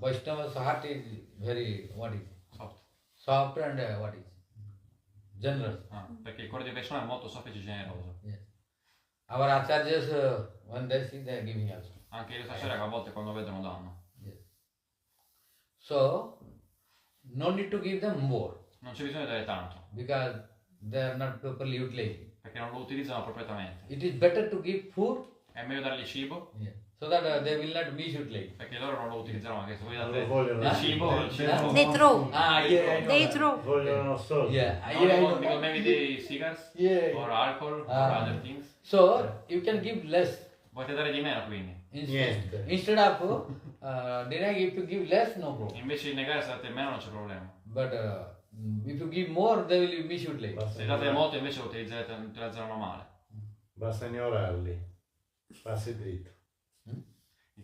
Vaishnava's heart is very, what is, Soft. soft and what is, generous. Perché il cuore di persona è molto soffice e generoso. Yes. Our acharyas, when they see, they are giving also. Anche io stasera che a volte quando vedono danno. Yes. So, no need to give them more Non c'è bisogno di dare tanto, because they are not properly utilizing. perché non lo utilizzano appropriatamente. It is better to give food, È meglio dargli cibo, so that they will not misutilize. perché loro non lo utilizzano, anche se voi Non date lo vogliono. il cibo, il cibo. They throw. Ah, yeah, I know They that. throw. Vogliono soldi. Yeah, No, yeah, I because know. maybe they cigarettes Yeah. or alcohol or Ah. other things. So, you can give less. Volete dare di meno quindi. Niente. Instead of denying, if you give less, no problem. Invece di negare se date meno non c'è problema. But if you give more, they will misutilize. Basta, Se date molto invece lo utilizzeranno male. basta ignorarli. Passi dritto.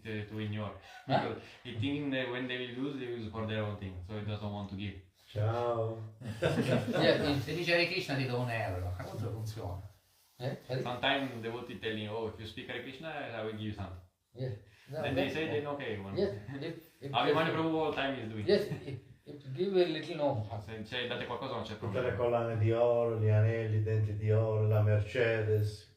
To ignore. Because he thinking that when they will use for their own thing. So he doesn't want to give. Ciao. Yeah, Se dice Hare Krishna ti do €1, ma come funziona? sorry? Sometimes they will tell you, oh, if you speak Hare Krishna, I will give you something. Yeah. No, Then they say they don't care. Yes. If Abhimanyu Prabhu all time is doing. yes, if you give a little, no harm. Se date qualcosa non c'è Tutte le problema. collane di oro, gli anelli, i denti di oro, la Mercedes.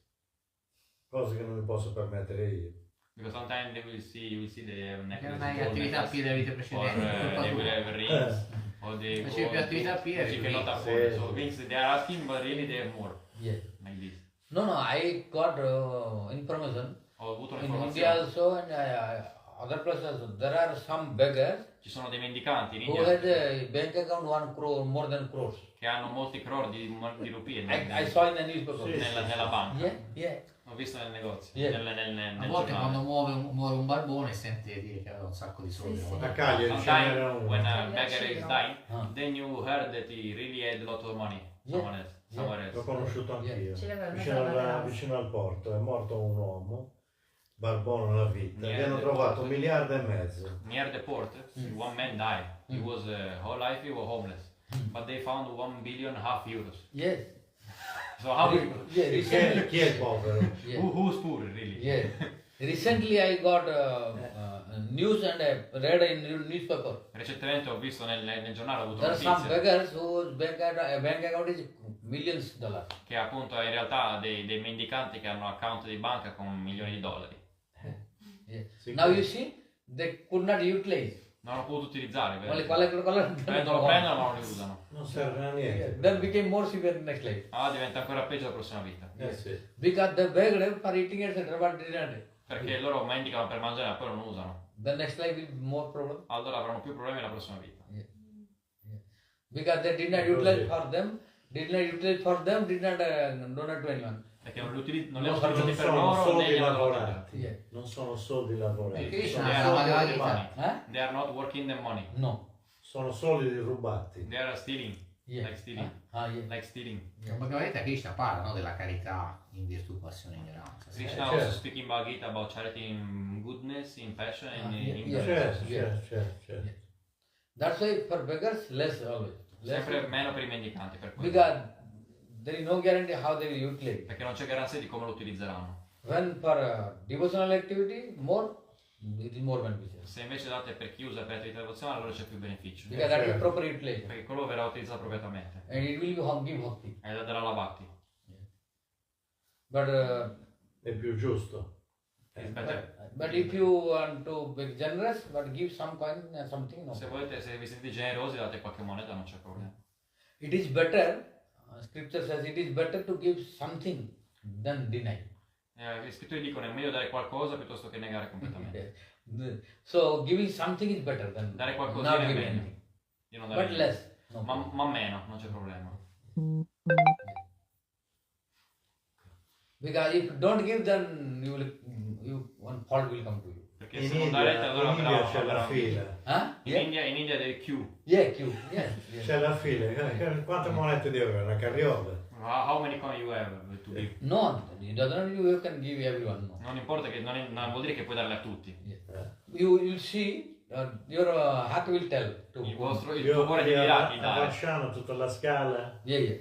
Cose che non mi posso permettere io. Because sometimes they will see, you will see they have Perché necklaces. non hai gold attività necklaces, più delle vite or precedenti. they will have rings. Or they Facevi più attività più which eri you più cannot ricco. afford. Sì. So means they are asking, but really they have more. Yes. Like this. No, I got information Ho avuto in India un'informazione. also and other places also. There are some beggars Ci sono dei mendicanti in who India had a bank account 1 crore, more than crores. che hanno molti crore di rupie I saw in the newspaper. Sì. nella banca. Yeah, yeah. Ho visto nel negozio, Yeah. nel A volte quando giornale. muore un barbone sente dire che aveva un sacco di soldi. Sì, sì. A Cagliari ce Sometimes n'era uno. when a beggar is dying, Ah. then you heard that he really had a lot of money. Someone else, somewhere L'ho else. conosciuto anch'io. Ce l'aveva Vicino, una ragazza. vicino al porto. È morto un uomo. Barbone una vita. Gli Niente, hanno trovato porto. 1,5 miliardi. Near the port, one man died. He was whole life he was homeless, but they found 1.5 billion euros. Yes. So how Yeah, recently, Chi è il povero? yeah. who's poor really? Yeah. Recently I got news and I read in newspaper. Recentemente ho visto nel giornale, ho avuto There are some notizie beggars whose bank account is millions dollars. che appunto in realtà dei mendicanti che hanno account di banca con milioni di dollari. Yeah. Sì. Now you see, they could not utilize. Non l'ho potuto utilizzare, Only vero? collect. Prendono ma non li usano. Non serve a niente. Then became more severe next life. Ah, diventa ancora peggio la prossima vita. Sì. Because they begged for eating etc. but did not. Perché loro mendicano per mangiare ma poi non usano. The next life will be more problem. Allora avranno più problemi nella prossima vita. Because they did not utilize for them, did not donate to anyone. Perché non li Non hanno sono utilizzati per loro, né soldi li hanno dato. lavorati. Yeah. Non sono soldi lavorati. Perché They Krishna are stava not della working vita. money. Huh? They are not working the money. No. Sono soldi rubati. They are stealing. Yeah. Like stealing. Yeah. Like stealing. In Bhagavad Gita Krishna parla, no, della carità in virtù, passione e ignoranza. Krishna certo. also speaking in Bhagavad Gita about charity in goodness, in passion, and Yeah, in yeah. ignorance. Certo. That's why for beggars less always. Less Sempre meno per i mendicanti, per quello. because there is no guarantee how they will utilize. Perché non c'è garanzia di come lo utilizzeranno. When for devotional activity, more, it is more beneficial. Se invece date per chi usa per attività devozionale, allora c'è più beneficio. Because that is proper utilization. Perché quello verrà utilizzato appropriatamente. And it will give bhakti. E darà la Bhakti. But È più giusto. It's better. but if you want to be generous, but give some coin and something, no. Se volete, se vi sentite generosi, date qualche moneta, non c'è problema. It is better, scripture says it is better to give something than deny. Gli scrittori dicono è meglio dare qualcosa piuttosto che negare completamente. So giving something is better than Dare not qualcosa è giving meglio. anything. Di non dare But niente. less. No problem. Ma meno, non c'è problema. Because if you don't give, then one fault will come to you. Perché Che se non dai retta allora in India c'è la fila. In India del Q. Yeah, Q. Yeah. C'è la fila. Quante monete devo avere? Una carriola? How many coin you have to give? No, it doesn't mean you can give everyone. No. Non importa che non vuol dire che puoi darle a tutti. You'll see, your heart will tell. Il tuo cuore ti dirà di dare. Facciamo tutta la scala. Yeah.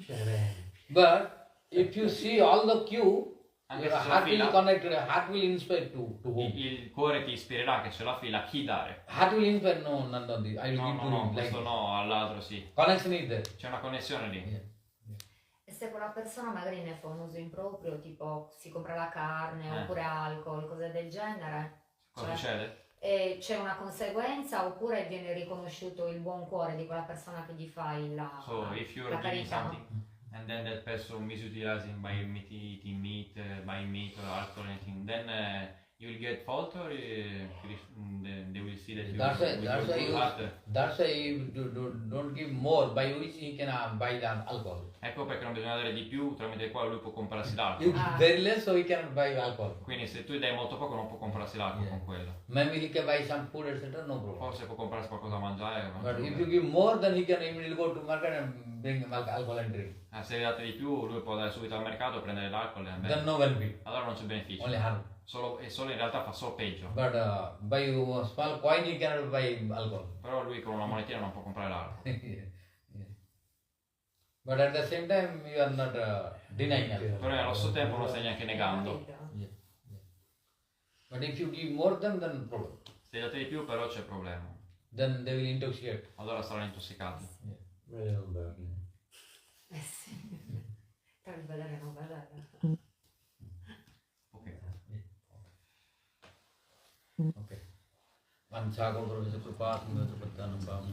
C'è But if you see all the queue, Anche your se la heart will fila, connect, heart will inspire to whom? il cuore ti ispirerà che c'è la fila a chi dare. Heart will inspire, no, none of this. I will No, give to no, him like questo no, all'altro sì. connection is there. C'è una connessione lì. Yeah. E se quella persona magari ne fa un uso improprio, tipo si compra la carne oppure alcol, cose del genere, Cosa cioè, succede? e c'è una conseguenza oppure viene riconosciuto il buon cuore di quella persona che gli fa So if you're la giving carità? something and then that person misutilizing by eating meat, buying meat or alcohol or anything, then you will get fault or they will see that you That's why good heart. that's why you don't give more by which he can buy the alcohol. Ecco perché non bisogna dare di più, tramite il quale lui può comprarsi You l'alcol. give very less so he can buy alcohol. Quindi se tu dai molto poco non può comprarsi l'alcol Yeah. con quello. Maybe he can buy some food, etc. No problem. Forse può comprarsi qualcosa da mangiare. ma But non if so. you give more, then he can immediately go to market and bring alcohol and drink. Se date di più lui può andare subito al mercato, prendere l'alcol e Then bere. no benefit, Allora non c'è beneficio. only harm. E solo in realtà fa solo peggio. But by a small coin he cannot buy alcohol. Però lui con una monetina non può comprare l'alcol. Yeah. But at the same time you are not denying alcohol. Però allo stesso tempo non stai neanche negando. But if you give more than problem. Se date di più però c'è problema. Then they will intoxicate. Allora saranno intossicati. Meglio non berli. Eh sì, tra il vedere e non vedere. Ok. Okay. Vancha Gaurav Sripad Sripad